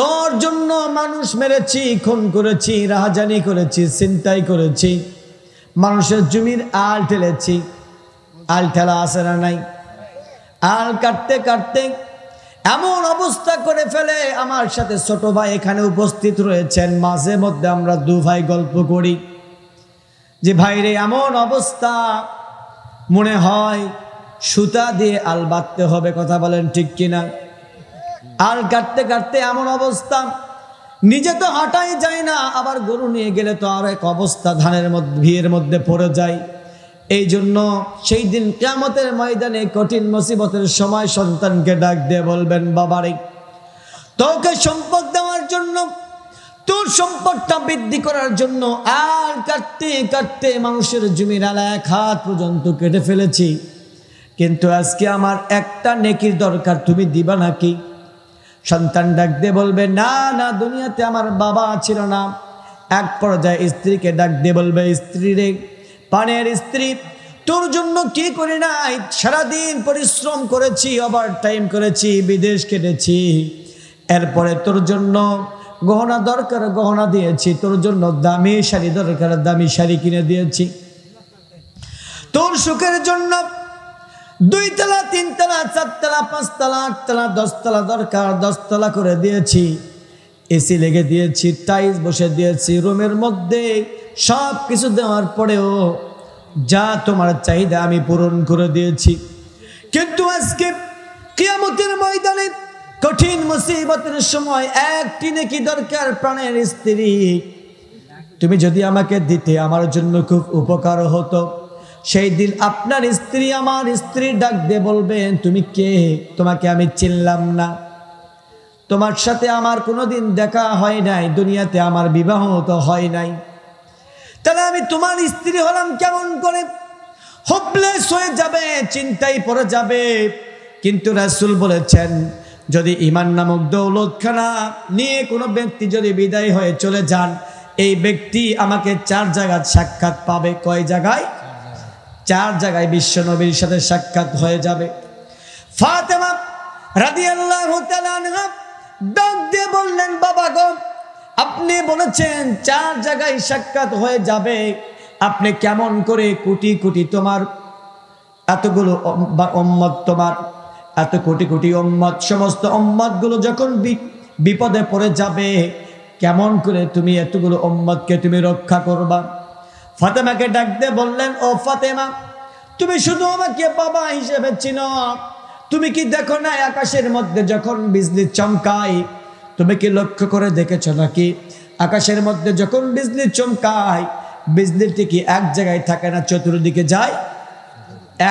A: তোর জন্য মানুষ মেরেছি, খুন করেছি, রাহাজানি করেছি, ছিনতাই করেছি, মানুষের জমির আল ঠেলেছি। আল ঠেলা আছে না নাই? আল কাটতে কাটতে এমন অবস্থা করে ফেলে, আমার সাথে ছোট ভাই এখানে উপস্থিত রয়েছেন, মাঝে মধ্যে আমরা দু ভাই গল্প করি যে ভাইরে এমন অবস্থা, মনে হয় সুতা দিয়ে আল বাঁধতে হবে। কথা বলেন ঠিক কিনা? আল কাটতে কাটতে এমন অবস্থা, নিজে তো হাঁটাই যায় না, আবার গরু নিয়ে গেলে তো আর এক অবস্থা, ধানের মধ্যে ভিড়ের মধ্যে পড়ে যায়। এই জন্য সেই দিন কিয়ামতের ময়দানে কঠিন মুসিবতের সময় সন্তানকে ডাক দিয়ে বলবেন, বাবারে তোকে সম্পদ দেওয়ার জন্য, তোর সম্পদটা বৃদ্ধি করার জন্য আল কাটতে কাটতে মানুষের জমির আলা এক হাত পর্যন্ত কেটে ফেলেছি, কিন্তু আজকে আমার একটা নেকির দরকার, তুমি দিবা নাকি? সন্তান ডাক দিয়ে বলবে, না না, দুনিয়াতে আমার বাবা ছিল না। এক পর্যায়ে স্ত্রীকে ডাক দিয়ে বলবে, স্ত্রী রে, পানের স্ত্রী, তোর জন্য কি করি নাই, সারাদিন পরিশ্রম করেছি, ওভার টাইম করেছি, বিদেশ কেটেছি, এরপরে তোর জন্য গহনা দরকার গহনা দিয়েছি, তোর জন্য দামি শাড়ি দরকার দামি শাড়ি কিনে দিয়েছি, তোর সুখের জন্য 2 তলা 3 তলা 4 তলা 5 তলা 8 তলা 10 তলা দরকার 10 তলা করে দিয়েছি, এসি লেগে দিয়েছি, টাইলস বসে দিয়েছি, রুমের মধ্যে সব কিছু দেওয়ার পরেও যা তোমার চাহিদা আমি পূরণ করে দিয়েছি। কিন্তু আজকে কিয়ামতের ময়দানে কঠিন মুসিবতের সময় একটি নেকি দরকার, প্রাণের স্ত্রী, তুমি যদি আমাকে দিতে আমার জন্য খুব উপকার হতো। সেই দিন আপনার স্ত্রী আমার স্ত্রী ডাক দিয়ে বলবেন, তুমি কে? তোমাকে আমি চিনলাম না, তোমার সাথে আমার কোনোদিন দেখা হয় নাই, দুনিয়াতে আমার বিবাহ তো হয় নাই, তাহলে আমি তোমার স্ত্রী হলাম কেমন করে? হোপলেস হয়ে যাবে, চিন্তায় পড়ে যাবে। কিন্তু রাসূল বলেছেন, যদি ঈমান নামক দৌলতখানা নিয়ে কোনো ব্যক্তি যদি বিদায় হয়ে চলে যান, এই ব্যক্তি আমাকে 4 জায়গায় সাক্ষাৎ পাবে। কয় জায়গায়? 4 জায়গায় বিশ্ব নবীর সাথে সাক্ষাৎ হয়ে যাবে। ফাতেমা রাদিয়াল্লাহু তাআলা আনহা ডাক দিয়ে বললেন, বাবা গো, আপনি বলেছেন 4 জায়গায় সাক্ষাৎ হয়ে যাবে, আপনি কেমন করে কোটি কোটি তোমার এতগুলো উম্মত, তোমার এত কোটি কোটি উম্মত, সমস্ত উম্মতগুলো যখন বিপদে পড়ে যাবে, কেমন করে তুমি এতগুলো উম্মতকে তুমি রক্ষা করবা? ফাতেমাকে ডাক দিয়ে বললেন, ও ফাতেমা, তুমি শুধু আমাকে বাবা হিসেবে চিনো, তুমি কি দেখো না আকাশের মধ্যে যখন বিজলি চমকায়, তুমি কি লক্ষ্য করে দেখেছো নাকি আকাশের মধ্যে যখন বিজলি চমকায়, বিজলিটি কি এক জায়গায় থাকে না, চতুর্দিকে যায়?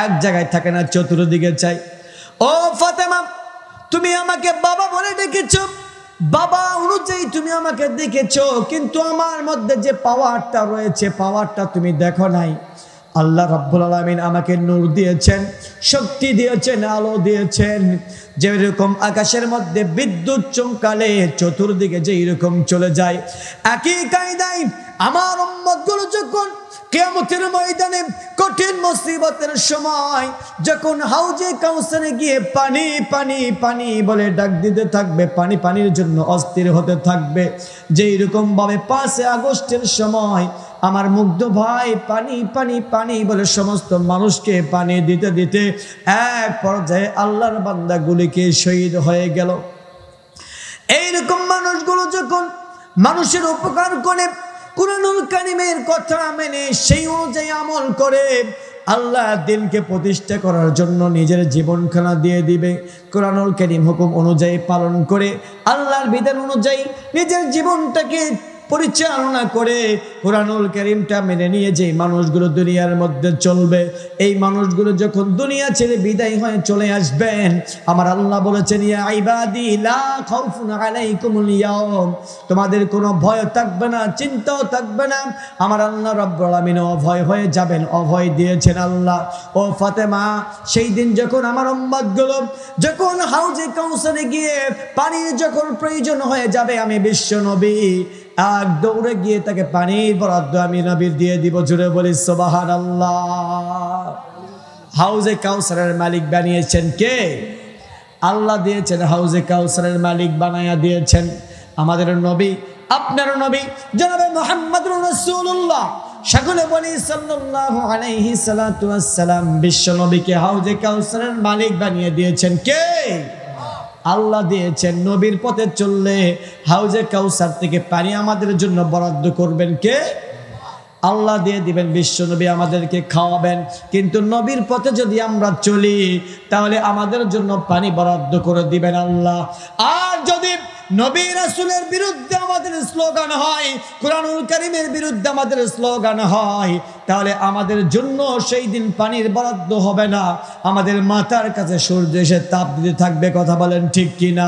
A: এক জায়গায় থাকে না, চতুর্দিকে যায়। ও ফাতেমা, তুমি আমাকে বাবা বলে ডেকেছো, বাবা অনুযায়ী তুমি আমাকে দেখেছো, কিন্তু আমার মধ্যে যে পাওয়ারটা রয়েছে, পাওয়ারটা তুমি দেখো নাই। আল্লাহ রাব্বুল আলামিন আমাকে নূর দিয়েছেন, শক্তি দিয়েছেন, আলো দিয়েছেন, যেরকম আকাশের মধ্যে বিদ্যুৎ চমকালে চতুর্দিকে যে এরকম চলে যায়, একই কায়দায় আমার উম্মতগুলো যখন কিয়ামতের ময়দানে কঠিন মুসিবতের সময় যখন হাউজে কাউসারে গিয়ে পানি পানি পানি বলে ডাক দিতে থাকবে, পানি পানির জন্য অস্থির হতে থাকবে, যেই রকম ভাবে 5 আগস্টের সময় আমার মুগ্ধ ভাই পানি পানি পানি বলে সমস্ত মানুষকে পানি দিতে দিতে এক পর্যায়ে আল্লাহর বান্দাগুলিকে শহীদ হয়ে গেল। এইরকম মানুষগুলো যখন মানুষের উপকার করে, কুরআনুল কারীমের কথা মেনে সেই অনুযায়ী আমল করে, আল্লাহ দিনকে প্রতিষ্ঠা করার জন্য নিজের জীবনখানা দিয়ে দিবে, কুরআনুল কারীম হুকুম অনুযায়ী পালন করে, আল্লাহর বিধান অনুযায়ী নিজের জীবনটাকে পরিচালনা করে কুরআনুল কারীমটা মেনে নিয়ে যে মানুষগুলো দুনিয়ার মধ্যে চলবে, এই মানুষগুলো যখন দুনিয়া ছেড়ে বিদায় হয়ে চলে আসবেন, আমার আল্লাহ বলেছেন ইয়া ইবাদি লা খাউফুন আলাইকুমুল ইয়াউম, তোমাদের কোনো ভয় থাকবে না, চিন্তাও থাকবে না। আমার আল্লাহ রাব্বুল আলামিন অভয় হয়ে যাবেন, অভয় দিয়েছেন আল্লাহ। ও ফাতেমা, সেই দিন যখন আমার উম্মতগুলো যখন হাউজে কাউসারে গিয়ে পানির যখন প্রয়োজন হয়ে যাবে, আমি বিশ্ব নবী এক দৌড়ে গিয়ে তাকে পানির বরাদ্দ আমি নবীর দিয়ে দিব। জুড়ে বলি সুবহানাল্লাহ। হাউজে কাউসারের মালিক বানিয়েছেন কে? আল্লাহ দিয়েছেন। হাউজে কাউসারের মালিক বানায়া দিয়েছেন আমাদের নবী, আপনার নবী জনাবে মুহাম্মদুর রাসূলুল্লাহ। সকলে বলি সাল্লাল্লাহু আলাইহি সাল্লাতু ওয়াসসালাম। বিশ্ব নবীকে হাউজে কাউসারের মালিক বানিয়ে দিয়েছেন কে? আল্লাহ দিয়েছেন। নবীর পথে চললে হাউজে কাউসার থেকে পানি আমাদের জন্য বরাদ্দ করবেন কে? আল্লাহ দিয়ে দিবেন। বিশ্ব নবী আমাদেরকে খাওয়াবেন। কিন্তু নবীর পথে যদি আমরা চলি তাহলে আমাদের জন্য পানি বরাদ্দ করে দিবেন আল্লাহ। আর যদি নবী রাসূলের বিরুদ্ধে আমাদের স্লোগান হয়, কুরআনুল কারীমের বিরুদ্ধে আমাদের স্লোগান হয়, তাহলে আমাদের জন্য সেই দিন পানির বরাদ্দ হবে না। আমাদের মাথার কাছে সূর্য এসে তাপ দিতে থাকবে। কথা বলেন ঠিক কিনা?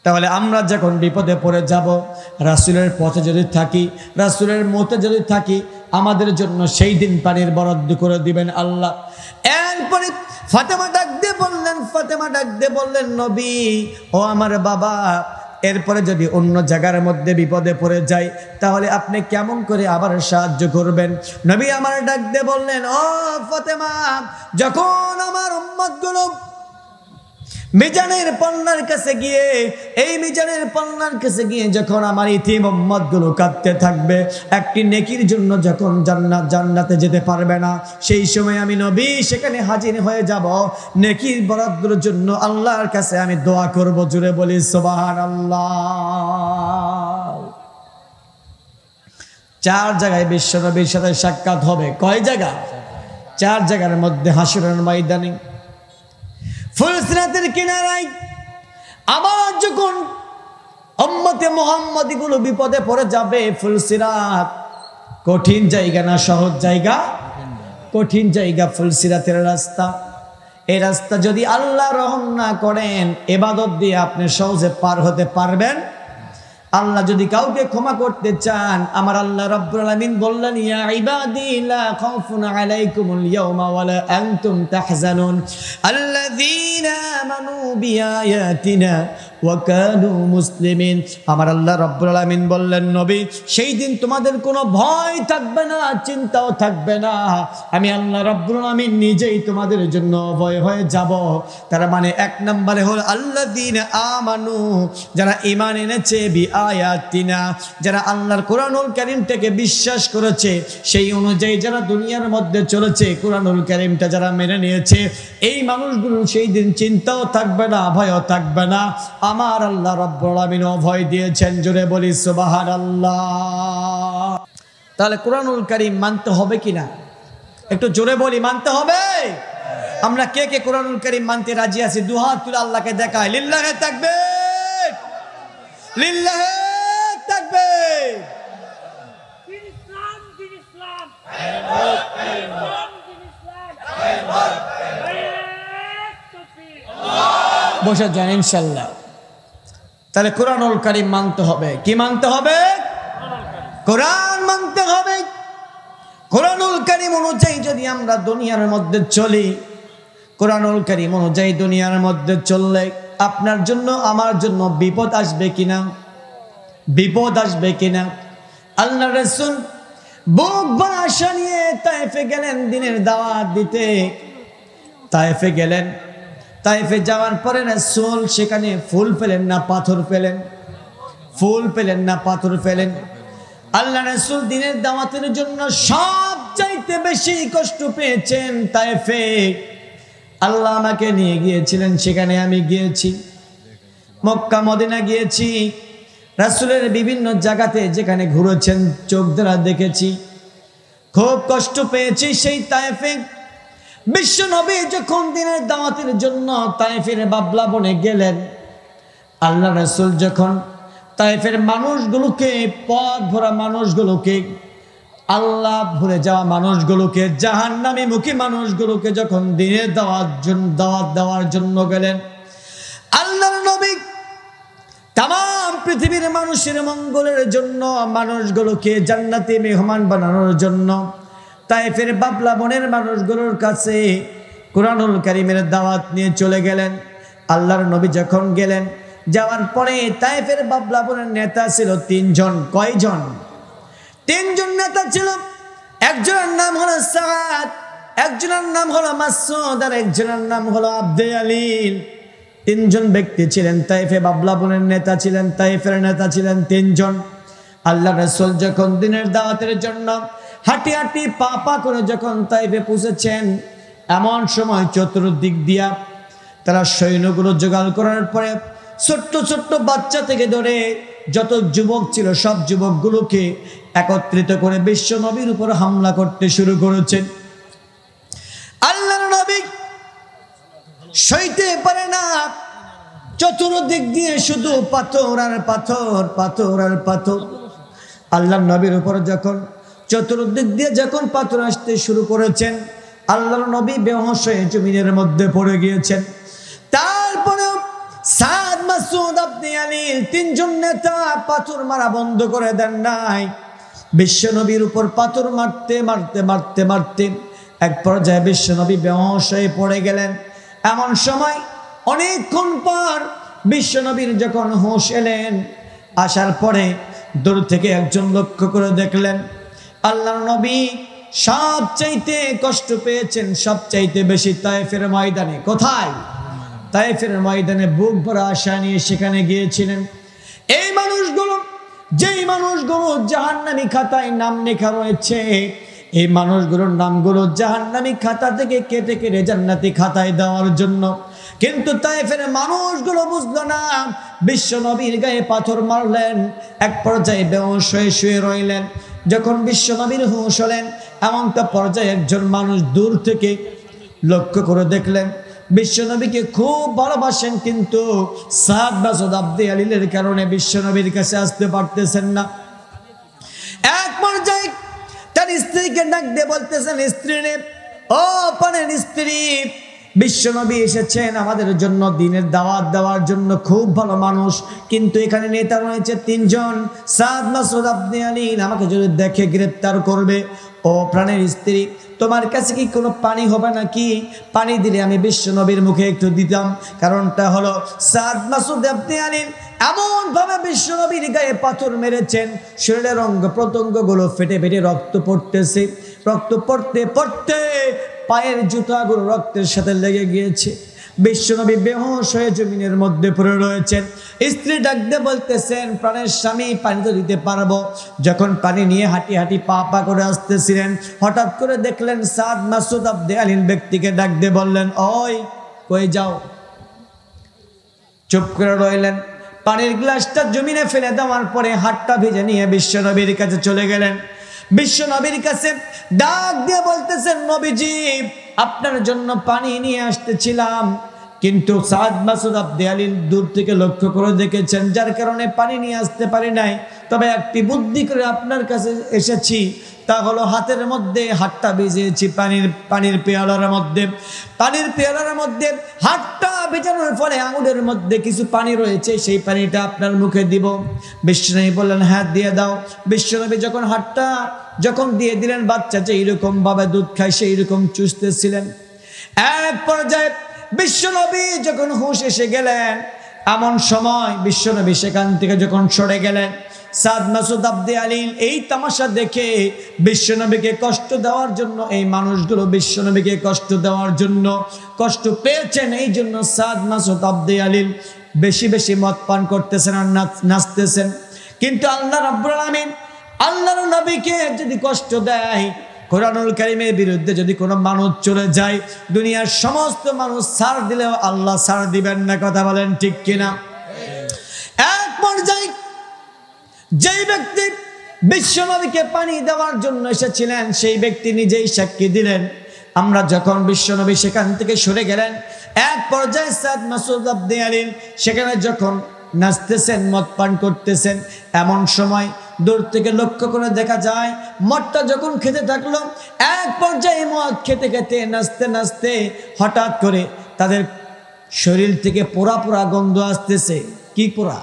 A: তাহলে আমরা যখন বিপদে পড়ে যাব, রাসূলের পথে যদি থাকি, রাসূলের মতে যদি থাকি, আমাদের জন্য সেই দিন পানির বরাদ্দ করে দিবেন আল্লাহ। এরপরে ফাতেমা ডাক দিয়ে বললেন নবী, ও আমার বাবা, এরপরে যদি অন্য জায়গার মধ্যে বিপদে পড়ে যায় তাহলে আপনি কেমন করে আবার সাহায্য করবেন? নবী আমার ডাক দিয়ে বললেন, ও ফাতেমা, যখন আমার উম্মতগুলো মিজানের পাল্লার কাছে গিয়ে, এই মিজানের পাল্লার কাছে গিয়ে যখন আমার ইতিম উম্মতগুলো কাঁদতে থাকবে, একটি নেকির জন্য যখন জান্নাতে যেতে পারবে না, সেই সময় আমি নবী সেখানে হাজির হয়ে যাব। নেকির বরাদ্দের জন্য আল্লাহর কাছে আমি দোয়া করব। জুড়ে বলি সুবহানাল্লাহ। 4 জায়গায় বিশ্ব নবীর সাথে সাক্ষাৎ হবে। কয় জায়গা? 4 জায়গার মধ্যে হাসরের ময়দানে, ফুলসিরাতের কিনারায়। আবার যখন উম্মতে মুহাম্মাদি গুলো বিপদে পড়ে যাবে, ফুলসিরাত কঠিন জায়গা না সহজ জায়গা? কঠিন জায়গা ফুলসিরাতের রাস্তা। এই রাস্তা যদি আল্লাহ রহম না করেন, ইবাদত দিয়ে আপনি সহজে পার হতে পারবেন? আল্লাহ যদি কাউকে ক্ষমা করতে চান, আমার আল্লাহ রাব্বুল আলামিন বললেন ইয়া ইবাদি লা খাউফুন আলাইকুমুল ইয়াওমা ওয়া লা আনতুম তাহজানুন আল্লাযীনা আমানু বিআয়াতিনা ওয়া কানু মুসলিমিন। আমার আল্লাহ রাব্বুল আলামিন বললেন নবী, সেই দিন তোমাদের কোনো ভয় থাকবে না, চিন্তাও থাকবে না। আমি আল্লাহ রাব্বুল আলামিন নিজেই তোমাদের জন্য ভয় হয়ে যাব। তার মানে 1 নম্বরে হলো আল্লাযীনা আমানু, যারা ঈমান এনেছে, বিআয়াতিনা, যারা আল্লাহর কোরআনুল কারীমটাকে বিশ্বাস করেছে, সেই অনুযায়ী যারা দুনিয়ার মধ্যে চলেছে, কোরআনুল কারীমটা যারা মেনে নিয়েছে, এই মানুষগুলো সেই দিন চিন্তাও থাকবে না, ভয়ও থাকবে না। আমার আল্লাহ রাব্বুল আলামিন ভয় দিয়েছেন। জোরে বলি সুবহানাল্লাহ। তাহলে কোরআনুল কারীম মানতে হবে কিনা? একটু জোরে বলি, মানতে হবে। আমরা কে কে কোরআনুল কারীম মানতে রাজি আছি? দুহাত তুলে আল্লাহকে দেখায়। লিল্লাহে তাকবীর, লিল্লাহে তাকবীর। বসে যান ইনশাআল্লাহ। তাহলে কোরআনুল কারীম মানতে হবে। কি মানতে হবে? কোরআন মানতে হবে। কোরআনুল কারীম অনুযায়ী যদি আমরা দুনিয়ার মধ্যে চলি, কোরআনুল কারীম অনুযায়ী দুনিয়ার মধ্যে চললে আপনার জন্য আমার জন্য বিপদ আসবে কিনা? বিপদ আসবে কিনা? আল্লাহ রাসূল বুক ভরা আশা নিয়ে তায়েফে গেলেন দিনের দাওয়াত দিতে। তায়েফে গেলেন। তায়েফে যাওয়ার পরে রাসূল সেখানে ফুল পেলেন না পাথর পেলেন? ফুল পেলেন না পাথর পেলেন? আল্লাহ রাসূল দ্বীনের দাওয়াতের জন্য সবচাইতে বেশি কষ্ট পেয়েছেন তায়েফে। আল্লাহ আমাকে নিয়ে গিয়েছিলেন, সেখানে আমি গিয়েছি। মক্কা মদিনা গিয়েছি, রাসূলের বিভিন্ন জায়গাতে যেখানে ঘুরেছেন চোখ দ্বারা দেখেছি। খুব কষ্ট পেয়েছি সেই তায়েফে। বিশ্ব নবী যখন দ্বীনের দাওয়াতের জন্য তায়েফের বাবলা বনে গেলেন, আল্লাহ রাসূল যখন তায়েফের মানুষগুলোকে, পথ ভরা মানুষগুলোকে, আল্লাহ ভুলে যাওয়া মানুষগুলোকে, জাহান্নামী মুখী মানুষগুলোকে যখন দ্বীনের দাওয়াত দেওয়ার জন্য গেলেন, আল্লাহর নবী তাম পৃথিবীর মানুষের মঙ্গলের জন্য, মানুষগুলোকে জান্নাতি মেহমান বানানোর জন্য তায়েফের বাবলা বনের মানুষগুলোর কাছে কুরআনুল কারীমের দাওয়াত নিয়ে চলে গেলেন। আল্লাহর নবী যখন গেলেন, যাওয়ার পরে তায়েফের বাবলা বনের নেতা ছিল 3 জন। কয়জন? 3 জন নেতা ছিল। একজনের নাম হলো সাদ, একজনের নাম হলো মাসউদ, আর একজনের নাম হলো আব্দে আলীল। 3 জন ব্যক্তি ছিলেন তায়েফে বাবলা বনের নেতা ছিলেন, তায়েফের নেতা ছিলেন 3 জন। আল্লাহ রাসূল যখন দ্বীনের দাওয়াতের জন্য হাঁটি হাঁটি পা পা করে যখন তায়েফে পৌঁছেছেন, এমন সময় চতুর্দিক দিয়া তারা সৈন্যগুলো জোগাড় করার পরে ছোট্ট ছোট্ট বাচ্চা থেকে ধরে যত যুবক ছিল সব যুবকগুলোকে একত্রিত করে বিশ্ব নবীর উপর হামলা করতে শুরু করেছেন। আল্লাহর নবী সইতে পারে না, চতুর্দিক দিয়ে শুধু পাথর আর পাথর, পাথর আর পাথর। আল্লাহর নবীর উপর যখন চতুর্দিক দিয়ে যখন পাথর আসতে শুরু করেছেন, আল্লাহর নবী বেহুঁশ হয়ে জমিনের মধ্যে পড়ে গিয়েছেন। তারপরেও সাদ, মাসউদ, আব্দে আলীল 3 জন নেতা পাথর মারা বন্ধ করে দেন নাই। বিশ্ব নবীর উপর পাথর মারতে মারতে মারতে মারতে এক পর্যায়ে বিশ্ব নবী বেহুঁশ হয়ে পড়ে গেলেন। এমন সময় অনেকক্ষণ পর বিশ্ব নবীর যখন হুঁশ এলেন, আসার পরে দূর থেকে একজন লক্ষ্য করে দেখলেন আল্লাহর নবী সবচাইতে কষ্ট পেয়েছেন সবচাইতে বেশি তায়েফের ময়দানে। কোথায়? তায়েফের ময়দানে বুক ভরা আশা নিয়ে সেখানে গিয়েছিলেন। এই মানুষগুলো, যেই মানুষগুলো জাহান্নামী খাতায় নাম লেখা রয়েছে, এই মানুষগুলোর নামগুলো জাহান্নামী খাতা থেকে কেটে কেটে জান্নাতি খাতায় দেওয়ার জন্য। কিন্তু তায়েফের মানুষগুলো বুঝলো না, বিশ্ব নবীর গায়ে পাথর মারলেন, এক পর্যায়ে বেহুঁশ হয়ে শুয়ে রইলেন। যখন বিশ্ব নবীর হুঁশ হলেন, এমনটা পর্যায়ে একজন মানুষ দূর থেকে লক্ষ্য করে দেখলেন বিশ্ব নবীকে খুব ভালোবাসেন, কিন্তু সাদ, মাসউদ, আব্দে আলীলের কারণে বিশ্ব নবীর কাছে আসতে পারতেছেন না। এক পর্যায়ে তার স্ত্রীকে ডাক দিয়ে বলতেছেন, স্ত্রী রে, ও পানের স্ত্রী, বিশ্ব নবী এসেছেন আমাদের জন্য দ্বীনের দাওয়াত দেওয়ার জন্য, খুব ভালো মানুষ, কিন্তু এখানে নেতা রয়েছে 3 জন, সাদ, মাসউদ, আব্দে আলীল, আমাকে যদি দেখে গ্রেফতার করবে। ও প্রাণের স্ত্রী, তোমার কাছে কি কোনো পানি হবে নাকি? পানি দিলে আমি বিশ্ব নবীর মুখে একটু দিতাম। কারণটা হলো সাদ, মাসউদ, আব্দে আলীল এমন ভাবে বিশ্ব নবীর গায়ে পাথর মেরেছেন, শরীরের অঙ্গ প্রত্যঙ্গগুলো ফেটে ফেটে রক্ত পড়তেছে। রক্ত পড়তে পড়তে পায়ের জুতাগুলো রক্তের সাথে লেগে গিয়েছে। বিশ্বনবী বেহুঁশ হয়ে জমিনের মধ্যে পড়ে রয়েছেন। স্ত্রী ডাক দিয়ে বলতেছেন, প্রাণের স্বামী, পানি তো দিতে পারবো। যখন পানি নিয়ে হাঁটি হাঁটি পা পা করে আসতেছিলেন, হঠাৎ করে দেখলেন সাদ, মাসউদ, আব্দে আলীল ব্যক্তিকে ডাক দিয়ে বললেন, ওই কই যাও? চুপ করে রইলেন। পানির গ্লাসটা জমিনে ফেলে দেওয়ার পরে হাতটা ভিজে নিয়ে বিশ্বনবীর কাছে চলে গেলেন। বিশ্ব নবীর কাছে ডাক দিয়ে বলতেছেন, নবীজি, আপনার জন্য পানি নিয়ে আসতেছিলাম, কিন্তু সাদ, মাসউদ, আব্দে আলীল দূর থেকে লক্ষ্য করে দেখেছেন, যার কারণে পানি নিয়ে আসতে পারি নাই। তবে একটি বুদ্ধি করে আপনার কাছে এসেছি, তা হলো হাতের মধ্যে হাতটা ভিজিয়েছি পানির পেয়ালার মধ্যে হাতটা ভেজানোর ফলে আঙুলের মধ্যে কিছু পানি রয়েছে, সেই পানিটা আপনার মুখে দিব। বিশ্বনবী বললেন, হ্যাঁ দিয়ে দাও। বিশ্বনবী যখন হাতটা দিয়ে দিলেন, বাচ্চা যে এইরকম ভাবে দুধ খায় সেই রকম চুষতেছিলেন। এক পর্যায়ে বিশ্বনবী যখন হুঁশ এসে গেলেন, এমন সময় বিশ্বনবী সেখান থেকে যখন সরে গেলেন, সাদ, মাসউদ, আব্দে আলীল এই তামাশা দেখে বিশ্বনবীকে কষ্ট দেওয়ার জন্য, এই মানুষগুলো বিশ্বনবীকে কষ্ট দেওয়ার জন্য কষ্ট পেয়েছেন, এই জন্য সাদ, মাসউদ, আব্দে আলীল বেশি বেশি মদ পান করতেছেন আর নাচতেছেন। কিন্তু আল্লাহ রাব্বুল আলামিন আল্লাহর নবীকে যদি কষ্ট দেয়, কোরআনুল কারীমের বিরুদ্ধে যদি কোনো মানুষ চলে যায়, দুনিয়ার সমস্ত মানুষ ছাড় দিলেও আল্লাহ ছাড় দিবেন না। কথা বলেন ঠিক কিনা? এক পর্যায়ে যেই ব্যক্তি বিশ্বনবীকে পানি দেওয়ার জন্য এসেছিলেন, সেই ব্যক্তি নিজেই সাক্ষী দিলেন, আমরা যখন বিশ্বনবী সেখান থেকে সরে গেলেন, এক পর্যায়ে সাদ মাসুদ আব্দে আলীন সেখানে যখন নাচতেছেন, মদ পান করতেছেন, এমন সময় দূর থেকে লক্ষ্য করে দেখা যায় মদটা যখন খেতে থাকলো, এক পর্যায়ে মদ খেতে খেতে নাচতে নাচতে হঠাৎ করে তাদের শরীর থেকে পোড়া পোড়া গন্ধ আসতেছে। কি পোড়া?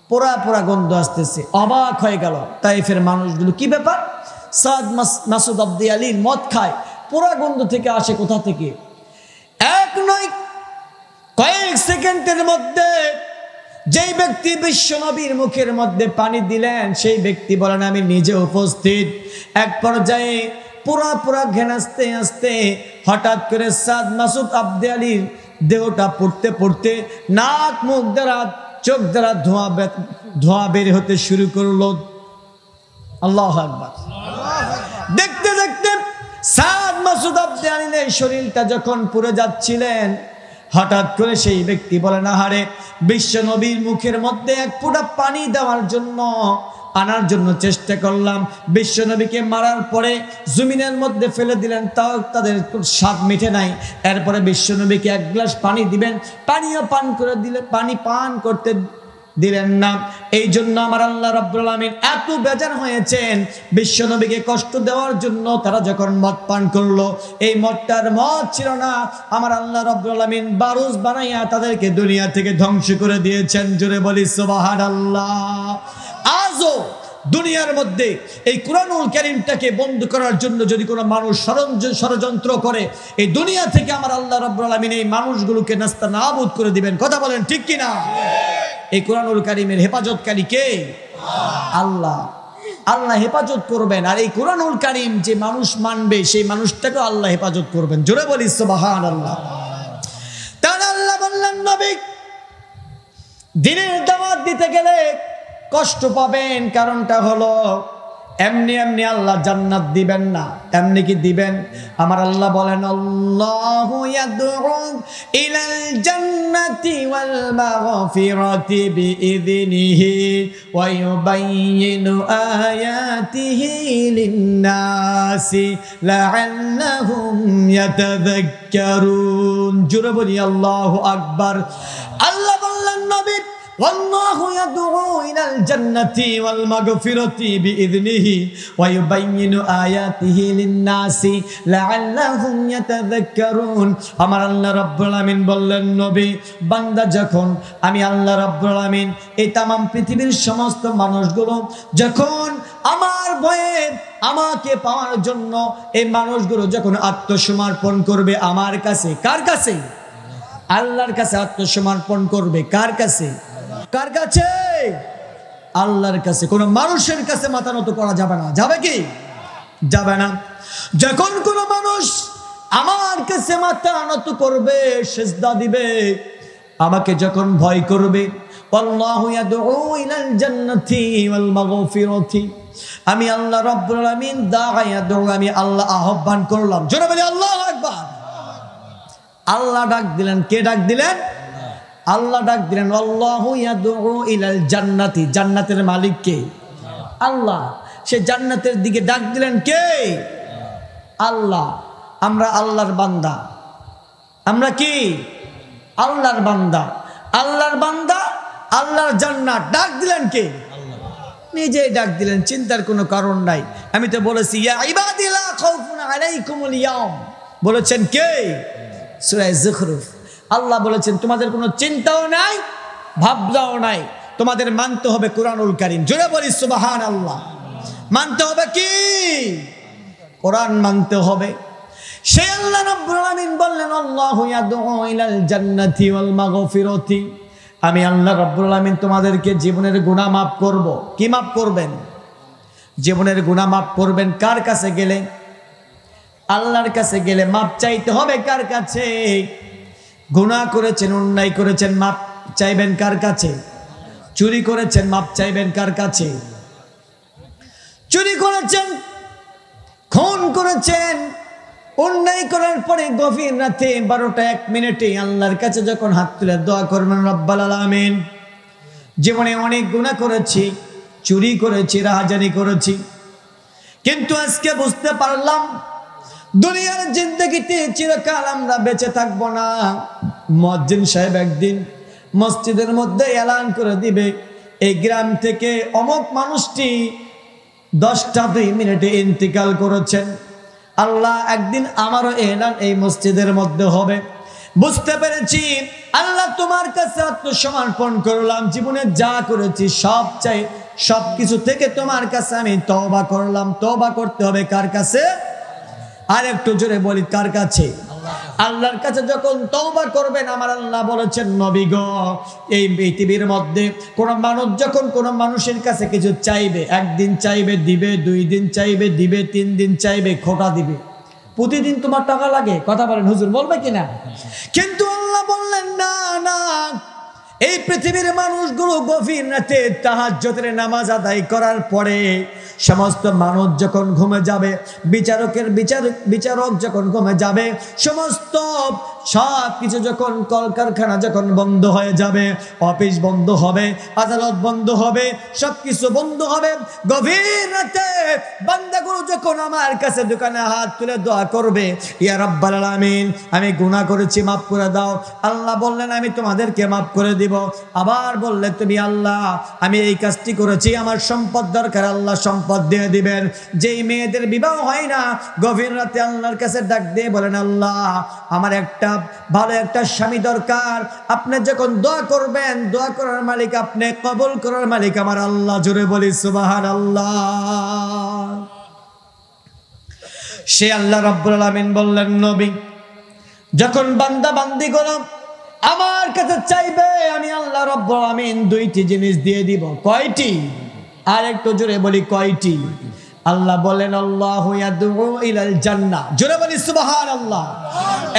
A: পোড়া পোড়া গন্ধ আসতেছে। অবাক হয়ে গেল তাইফের মানুষগুলো, কি ব্যাপার? সাদ মাসুদ আব্দে আলী মদ খায়, পোড়া গন্ধ থেকে আসে কোথা থেকে? এক নয় কয়েক সেকেন্ডের মধ্যে যেই ব্যক্তি বিশ্বনবীর মুখের মধ্যে পানি দিলেন, সেই ব্যক্তি বলেন আমি নিজে উপস্থিত। এক পর্যায়ে পুরা পুরা ঘেন আসতে আসতে হঠাৎ করে সাদ মাসুদ আব্দে আলীর দেহটা পড়তে পড়তে নাক মুখ দ্বারা চোখ দ্বারা ধোঁয়া বের হতে শুরু করলো। আল্লাহু আকবার। দেখতে দেখতে সাদ মাসুদ আব্দে আলীর শরীরটা যখন পুড়ে যাচ্ছিলেন, হঠাৎ করে সেই ব্যক্তি বলেন আহারে, বিশ্ব নবীর মুখের মধ্যে এক ফোঁটা পানি দেওয়ার জন্য আনার জন্য চেষ্টা করলাম, বিশ্ব নবীকে মারার পরে জমিনের মধ্যে ফেলে দিলেন, তাও তাদের স্বাদ মিটে নাই। এরপরে বিশ্ব নবীকে এক গ্লাস পানি দিবেন, পানিও পান করে দিলে পানি পান করতে দিলেন না। এই জন্য আমার আল্লাহ রাব্বুল আলামিন এত বেজার হয়েছেন, বিশ্ব নবীকে কষ্ট দেওয়ার জন্য তারা যখন মদ পান করলো, এই মদটার মদ ছিল না, আমার আল্লাহ রাব্বুল আলামিন বারুজ বানাইয়া তাদেরকে দুনিয়া থেকে ধ্বংস করে দিয়েছেন। জোরে বলি সুবহানাল্লাহ। আজও দুনিয়ার মধ্যে এই কুরআনুল কারীমটাকে বন্ধ করার জন্য যদি কোনো মানুষ ষড়যন্ত্র করে, এই দুনিয়া থেকে আমার আল্লাহ রাব্বুল আলামিন এই মানুষগুলোকে নাস্তানাবুদ করে দিবেন। কথা বলেন ঠিক কিনা? এই কুরআনুল কারীমের হেফাজতকারী কে? আল্লাহ। আল্লাহ হেফাজত করবেন। আর এই কুরআনুল কারীম যে মানুষ মানবে, সেই মানুষটাকে আল্লাহ হেফাজত করবেন। জোরে বলি সুবহানাল্লাহ। তাহলে আল্লাহ বললেন নবী দ্বীনের দাওয়াত দিতে গেলে কষ্ট পাবেন। কারণটা হলো এমনি এমনি আল্লাহ জান্নাত দিবেন না। এমনি কি দিবেন? আমার আল্লাহ বলেন আল্লাহু ইয়াদউ ইলাল জান্নাতি ওয়াল মাগফিরাতি বিইযনিহি ওয়া ইউবাইয়িনু আয়াতিহি লিন-নাসি লাআল্লাহুম ইয়াতাযাক্কারুন। জোরে বলি আল্লাহু আকবার। আল্লাহ বললেন নবী والله يدعو إلى الجنة والمغفرة بإذنه ويبين آياته للناس لعلهم يتذكرون। আমার আল্লাহ রাব্বুল আলামিন বললেন নবী, বান্দা যখন আমি আল্লাহ রাব্বুল আলামিন এই তামাম পৃথিবীর সমস্ত মানুষগুলো যখন আমার ভয়ে আমাকে পাওয়ার জন্য এই মানুষগুলো যখন আত্মসমর্পণ করবে আমার কাছে, কার কাছে? আল্লাহর কাছে আত্মসমর্পণ করবে। কার কাছে? কার কাছে? আল্লাহর কাছে। কোন মানুষের কাছে মাথা নত করা যাবে না। যাবে কি? যাবে না। যখন কোন মানুষ আমার কাছে মাথা নত করবে, সিজদা দিবে, আমাকে যখন ভয় করবে, আল্লাহু ইয়াদউ ইলাল জান্নাতি ওয়াল মাগফিরাতি, আমি আল্লাহ রাব্বুল আলামিন দাআয়াদউ, আমি আল্লাহ আহ্বান করলাম। জোরে বলি আল্লাহু আকবার। আল্লাহ ডাক দিলেন। কে ডাক দিলেন? আল্লাহ ডাক দিলেন। আল্লাহু ইয়াদউ ইলাল জান্নাতি, জান্নাতের মালিক কে? আল্লাহ। সে জান্নাতের দিকে ডাক দিলেন কে? আল্লাহ। আমরা আল্লাহর বান্দা। আমরা কি? আল্লাহর বান্দা। আল্লাহর বান্দা, আল্লাহর জান্নাত। ডাক দিলেন কে? নিজেই ডাক দিলেন, চিন্তার কোনো কারণ নাই। আমি তো বলেছি ইয়া ইবাদি লা খাউফুন আলাইকুমুল ইয়াউম, বলেছেন কে? সূরা যুখরুফ। আল্লাহ বলেছেন তোমাদের কোনো চিন্তাও নাই, ভাবনাও নাই, তোমাদের মানতে হবে কুরআনুল কারীম। জোরে বলি সুবহানাল্লাহ। মানতে হবে কি? কোরআন মানতে হবে। সেই আল্লাহ রাব্বুল আলামিন বললেন আল্লাহু ইয়াদউ ইলাল জান্নাতি ওয়াল মাগফিরাতি, আমি আল্লাহ রাব্বুল আলামিন তোমাদেরকে জীবনের গুনাহ মাফ করব। কি মাফ করবেন? জীবনের গুনাহ মাফ করবেন। কার কাছে গেলে? আল্লাহর কাছে গেলে। মাপ চাইতে হবে কার কাছে? গুনাহ করেছেন, অন্যায় করেছেন, মাপ চাইবেন কার কাছে? চুরি করেছেন, মাপ চাইবেন কার কাছে? চুরি করেছেন, খুন করেছেন, অন্যায় করার পরে গভীর রাতে 12টা 1 মিনিটে আল্লাহর কাছে যখন হাত তুলে দোয়া করবেন, রব্বাল আলামিন জীবনে অনেক গুনাহ করেছি, চুরি করেছি, রাহাজানি করেছি, কিন্তু আজকে বুঝতে পারলাম দুনিয়ার জিন্দেগিতে চিরকাল আমরা বেঁচে থাকবো না। মুয়াজ্জিন সাহেব একদিন মসজিদের মধ্যে এলান করে দিবে, এই গ্রাম থেকে অমুক মানুষটি 10টা 2 মিনিটে ইন্তিকাল করেছেন। আল্লাহ একদিন আমারও এলান এই মসজিদের মধ্যে হবে। বুঝতে পেরেছি আল্লাহ তোমার কাছে আত্মসমর্পণ করলাম, জীবনে যা করেছি সব চাই, সবকিছু থেকে তোমার কাছে আমি তওবা করলাম। তওবা করতে হবে কার কাছে? আর একটু জোরে বলি, কার কাছে? আল্লাহর কাছে যখন তওবা করবেন, আমার আল্লাহ বলেছেন নবী গো, এই পৃথিবীর মধ্যে কোন মানুষ যখন কোন মানুষের কাছে কিছু চাইবে, একদিন চাইবে দিবে, 2 দিন চাইবে দিবে, 3 দিন চাইবে খোটা দিবে, প্রতিদিন তোমার টাকা লাগে। কথা বলেন হুজুর, বলবে কিনা? কিন্তু আল্লাহ বললেন না না, এই পৃথিবীর মানুষগুলো গভীর রাতে তাহাজ্জুদের নামাজ আদায় করার পরে সমস্ত মানুষ যখন ঘুমে যাবে, বিচারক যখন ঘুমে যাবে, সমস্ত সব কিছু যখন কলকারখানা যখন বন্ধ হয়ে যাবে, অফিস বন্ধ হবে, আদালত বন্ধ হবে, সবকিছু বন্ধ হবে, গভীর রাতে বান্দাগুলো যখন আমার কাছে দোকানে হাত তুলে দোয়া করবে, ইয়া রাব্বাল আলামিন আমি গুনাহ করেছি, মাফ করে দাও। আল্লাহ বললেন আমি তোমাদেরকে মাফ করে দিব। আবার বললেন তুমি আল্লাহ আমি এই কাজটি করেছি, আমার সম্পদ দরকার, আল্লাহ সম্পদ দিয়ে দিবেন। যেই মেয়েদের বিবাহ হয় না, গভীর রাতে আল্লাহর কাছে ডাক দিয়ে বলেন আল্লাহ আমার একটা ভালো একটা স্বামী দরকার। আপনি যখন দোয়া করবেন, দোয়া করার মালিক আপনি, কবুল করার মালিক আমার আল্লাহ। জোরে বলি সুবহানাল্লাহ। সে আল্লাহ রাব্বুল আলামিন বললেন নবী যখন বান্দা বান্দি গুলো আমার কাছে চাইবে, আমি আল্লাহ রাব্বুল আলামিন 2টি জিনিস দিয়ে দিব। কয়টি? আর একটু জোরে বলি কয়টি? আল্লাহ বলেন আল্লাহু ইয়াদউ ইলাল জান্নাহ। জোরে বলি সুবহানাল্লাহ।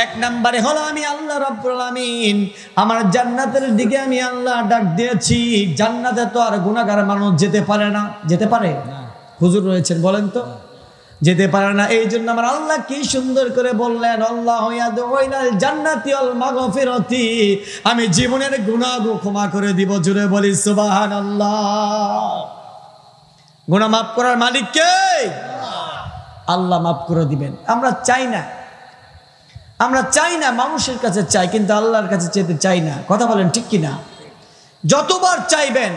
A: 1 নম্বরে হলো আমি আল্লাহ রাব্বুল আলামিন আমার জান্নাতের দিকে আমি আল্লাহ ডাক দিয়েছি। জান্নাতে তো আর গুনাহগার মানুষ যেতে পারে না। যেতে পারে না? হুজুর রয়েছেন বলেন তো, যেতে পারে না। এই জন্য আমার আল্লাহ কি সুন্দর করে বললেন আল্লাহু ইয়াদউ ইলাল জান্নাতি ওয়াল মাগফিরাতি, আমি জীবনের গুনাহ ক্ষমা করে দিব। জোরে বলি সুবহানাল্লাহ। গুনাহ মাফ করার মালিক কে? আল্লাহ মাফ করে দিবেন। আমরা চাই না, মানুষের কাছে চাই, কিন্তু আল্লাহর কাছে চেতে চাই না। কথা বলেন ঠিক কিনা? যতবার চাইবেন,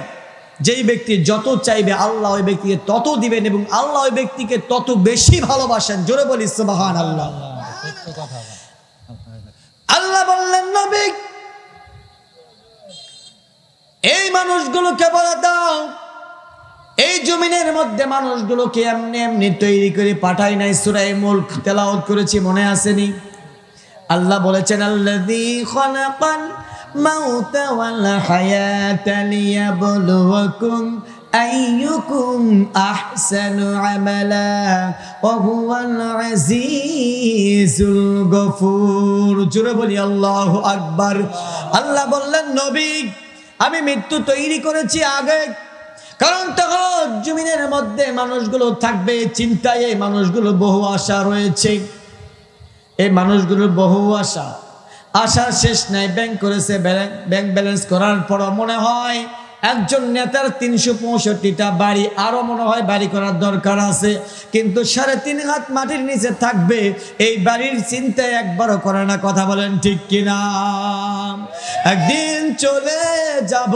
A: যেই ব্যক্তি যত চাইবে আল্লাহ ওই ব্যক্তিকে তত দিবেন, এবং আল্লাহ ওই ব্যক্তিকে তত বেশি ভালোবাসেন। জোরে বলি সুবহানাল্লাহ। আল্লাহ বললেন নবী এই মানুষগুলোকে বলে দাও, এই জমিনের মধ্যে মানুষগুলোকে এমনি এমনি তৈরি করে পাঠাই নাই। সূরা মুলক তেলাওয়াত করেছি, মনে আসেনি? আল্লাহ বলেছেন আল্লাযী খালাকাল মাউতা ওয়াল হায়াতা লিয়াবলুয়াকুম আইয়ুকুম আহসানু আমালা ওয়া হুয়াল আজিজুল গফুর। জোরে বলি আল্লাহু আকবার। আল্লাহ বললেন নবী আমি মৃত্যু তৈরি করেছি আগে, কারণ তখন জমিনের মধ্যে মানুষগুলো থাকবে চিন্তায়, এই মানুষগুলো বহু আশা রয়েছে, এই মানুষগুলোর বহু আশার শেষ নাই। ব্যাংক করেছে, ব্যাংক ব্যালেন্স করার পর মনে হয় একজন নেতার 365টা বাড়ি, আরো মনে হয় বাড়ি করার দরকার আছে, কিন্তু 3.5 হাত মাটির নিচে থাকবে, এই বাড়ির চিন্তায় একবারও করে না। কথা বলেন ঠিক কিনা? একদিন চলে যাব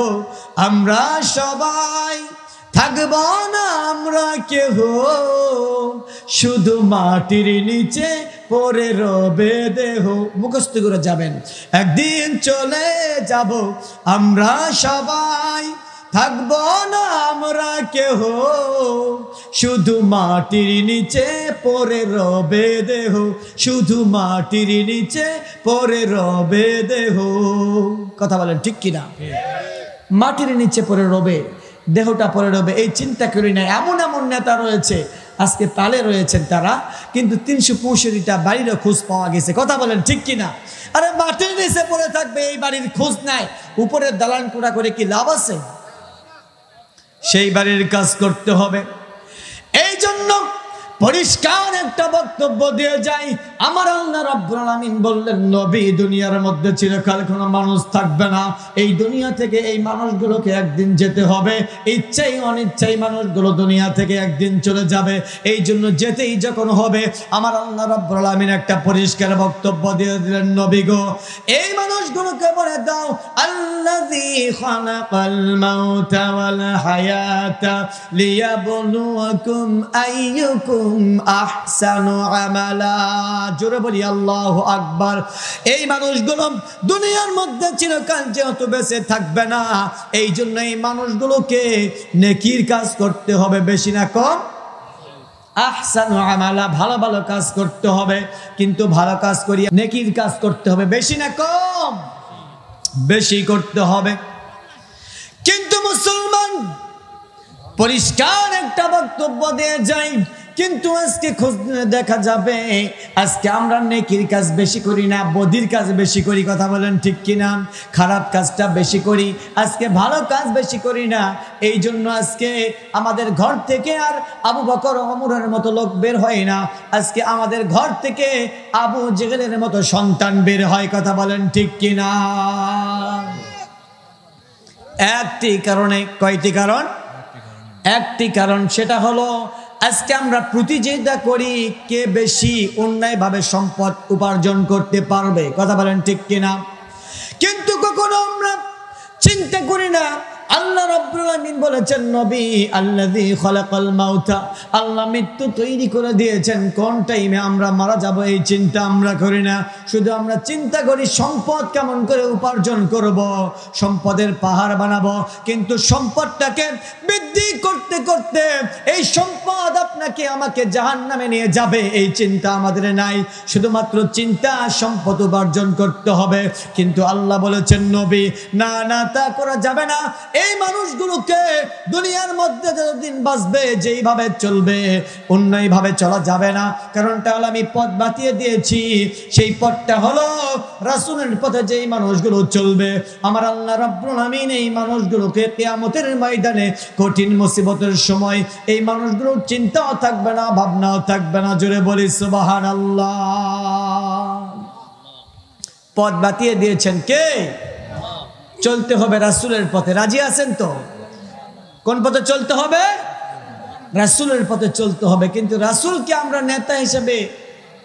A: আমরা সবাই, থাকব না আমরা কেহ, শুধু মাটির নিচে পড়ে রবে দেহ। মুখস্থ করে যাবেন, একদিন চলে যাব আমরা সবাই, থাকব না আমরা কেহ, শুধু মাটির নিচে পড়ে রবে দেহ, শুধু মাটির নিচে পড়ে রবে দেহ। কথা বলেন ঠিক কিনা? মাটির নিচে পড়ে রবে, দেহটা পড়ে রবে, এই চিন্তা করি না। এমন এমন নেতা রয়েছে আজকে তালে রয়েছেন তারা, কিন্তু 365টা বাড়িরও খোঁজ পাওয়া গেছে। কথা বলেন ঠিক কিনা? আরে মাটির নিচে পড়ে থাকবে, এই বাড়ির খোঁজ নাই, উপরের দালান কোড়া করে কি লাভ আছে? সেই বাড়ির কাজ করতে হবে। এই জন্য পরিষ্কার একটা বক্তব্য দিয়ে যাই, আমার আল্লাহ রাব্বুল আলামিন বললেন, নবী দুনিয়ার মধ্যে চিরকাল কোনো মানুষ থাকবে না, এই দুনিয়া থেকে এই মানুষগুলোকে একদিন যেতে হবে, ইচ্ছাই অনিচ্ছাই মানুষগুলো দুনিয়া থেকে একদিন চলে যাবে। এই জন্য যেতেই যখন হবে, আমার আল্লাহ রাব্বুল আলামিন একটা পরিষ্কার বক্তব্য দিয়ে দিলেন, নবী গো এই মানুষগুলোকে বলে দাও, আল্লাযী খালাকাল মাউতা ওয়াল হায়াতা লিয়াবলুয়াকুম আইয়ুকুম আহসানু আমালা। জোরে বলি আল্লাহু আকবার। এই মানুষগুলো দুনিয়ার মধ্যে চিরকাল যেহেতু বেঁচে থাকবে না, এই জন্য এই মানুষগুলোকে নেকির কাজ করতে হবে, বেশি না কম। আহসানু আমালা, ভালো ভালো কাজ করতে হবে, কিন্তু ভালো কাজ করিয়া নেকির কাজ করতে হবে, বেশি না কম, বেশি করতে হবে। কিন্তু মুসলমান পরিষ্কার একটা বক্তব্য দিয়ে যাই, কিন্তু আজকে খোঁজ দেখা যাবে আজকে আমরা নেকির কাজ বেশি করি না, বদির কাজ বেশি করি। কথা বলেন ঠিক কিনা? খারাপ কাজটা বেশি করি, আজকে ভালো কাজ বেশি করি না। এই জন্য আজকে আমাদের ঘর থেকে আর আবু বকর ওমরের মতো লোক বের হয় না, আজকে আমাদের ঘর থেকে আবু জেহেলের মতো সন্তান বের হয়। কথা বলেন ঠিক কিনা? একটি কারণে। কয়টি কারণ? একটি কারণ, সেটা হলো আজকে আমরা প্রতিযোগিতা করি কে বেশি অন্যায়ভাবে সম্পদ উপার্জন করতে পারবে। কথা বলেন ঠিক কিনা? কিন্তু কখনো আমরা চিন্তা করি না, আল্লাহ রাব্বুল আলামিন বলেছেন, নবী আল্লাযী খালাকাল মাউতা, আল্লাহ মৃত্যু তৈরি করে দিয়েছেন, কোন টাইমে আমরা মারা যাব এই চিন্তা আমরা করি না। শুধু আমরা চিন্তা করি সম্পদ কেমন করে উপার্জন করব, সম্পদের পাহাড় বানাবো, কিন্তু সম্পদটাকে বৃদ্ধি করতে করতে এই সম্পদ আপনাকে আমাকে জাহান্নামে নিয়ে যাবে, এই চিন্তা আমাদের নাই। শুধুমাত্র চিন্তা সম্পদ উপার্জন করতে হবে। কিন্তু আল্লাহ বলেছেন, নবী না না, তা করা যাবে না। এই মানুষগুলোকে দুনিয়ার মধ্যে যতদিন বাঁচবে যেইভাবে চলবে, অন্যভাবে চলা যাবে না। কারণটা হলো আমি পথ বাতিয়ে দিয়েছি, সেই পথটা হলো রাসূলের পথে যেই মানুষগুলো চলবে, আমার আল্লাহ রাব্বুল আলামিন এই মানুষগুলোকে কিয়ামতের ময়দানে কঠিন মুসিবতের সময় এই মানুষগুলোর চিন্তাও থাকবে না, ভাবনাও থাকবে না। জোরে বলি সুবহানাল্লাহ। পথ বাতিয়ে দিয়েছেন কে? চলতে হবে রাসূলের পথে। রাজি আছেন তো? কোন পথে চলতে হবে? রাসূলের পথে চলতে হবে। কিন্তু রাসূলকে আমরা নেতা হিসেবে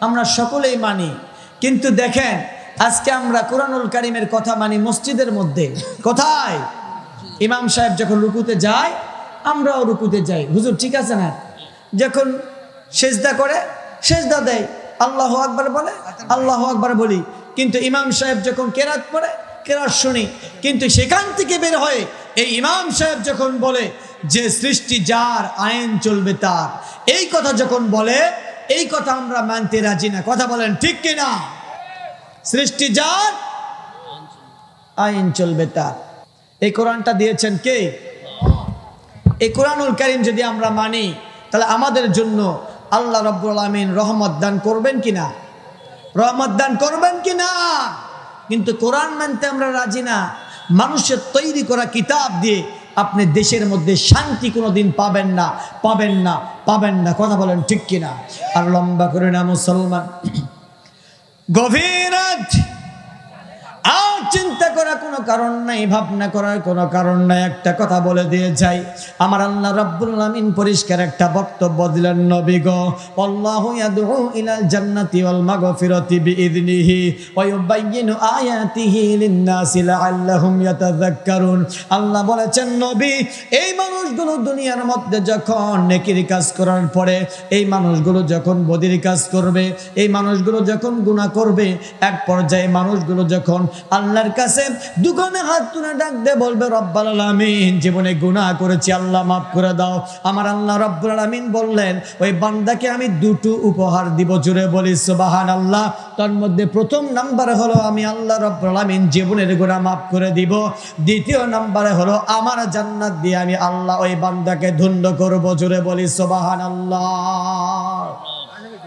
A: আমরা সকলেই মানি, কিন্তু দেখেন আজকে আমরা কোরআনুল কারীমের কথা মানি মসজিদের মধ্যে। কোথায়? ইমাম সাহেব যখন রুকুতে যায় আমরাও রুকুতে যাই, হুজুর ঠিক আছে না? যখন সেজদা করে সেজদা দেয়, আল্লাহু আকবার বলে আল্লাহু আকবার বলি, কিন্তু ইমাম সাহেব যখন কেরাত পড়ে কেরাত শুনি। কিন্তু সেখান থেকে বের হয়ে এই ইমাম সাহেব যখন বলে যে সৃষ্টি যার, আইন চলবে তার, এই কথা যখন বলে, এই কথা আমরা মানতে রাজি না। কথা বলেন ঠিক কিনা? সৃষ্টি যার, আইন চলবে তার। এই কোরআনটা দিয়েছেন কে? এই কোরআনুল কারীম যদি আমরা মানি, তাহলে আমাদের জন্য আল্লাহ রাব্বুল আলামিন রহমত দান করবেন কিনা? রহমত দান করবেন কিনা? কিন্তু কোরআন মানতে আমরা রাজি না। মানুষের তৈরি করা কিতাব দিয়ে আপনি দেশের মধ্যে শান্তি কোনোদিন পাবেন না, পাবেন না, পাবেন না। কথা বলেন ঠিক কিনা? আর লম্বা করে না মুসলমান, গভীর আর চিন্তা করার কোনো কারণ নাই, ভাবনা করার কোনো কারণ নাই। একটা কথা বলে দিয়ে যাই, আমার আল্লাহ রাব্বুল আলামিন পরিষ্কার একটা বক্তব্য দিলেন, নবী গো আল্লাহু ইয়াদউ ইলাল জান্নাতি ওয়াল মাগফিরাতি বিইذনিহি ওয়া ইউবাইয়িনু আয়াতিহি লিন-নাসি লাআল্লাহুম ইয়াতাযাক্কারুন। আল্লাহ বলেছেন, নবী এই মানুষগুলো দুনিয়ার মধ্যে যখন নেকির কাজ করার পরে, এই মানুষগুলো যখন বদির কাজ করবে, এই মানুষগুলো যখন গুনাহ করবে, এক পর্যায়ে মানুষগুলো যখন আল্লাহর কাছে দুখানে হাত তুলে ডাক দিয়ে বলবে, রব্বুল আলামিন জীবনে গুনাহ করেছি, আল্লাহ মাফ করে দাও। আমার আল্লাহ রব্বুল আলামিন বললেন, ওই বান্দাকে আমি দুটো উপহার দিব। জোরে বলি সুবহানাল্লাহ। তার মধ্যে প্রথম নাম্বারে হলো আমি আল্লাহ রব্বুল আলামিন জীবনের গুনাহ মাফ করে দিব। দ্বিতীয় নাম্বারে হলো আমার জান্নাত দিয়ে আমি আল্লাহ ওই বান্দাকে ধন্য করব। জোরে বলি সুবহানাল্লাহ।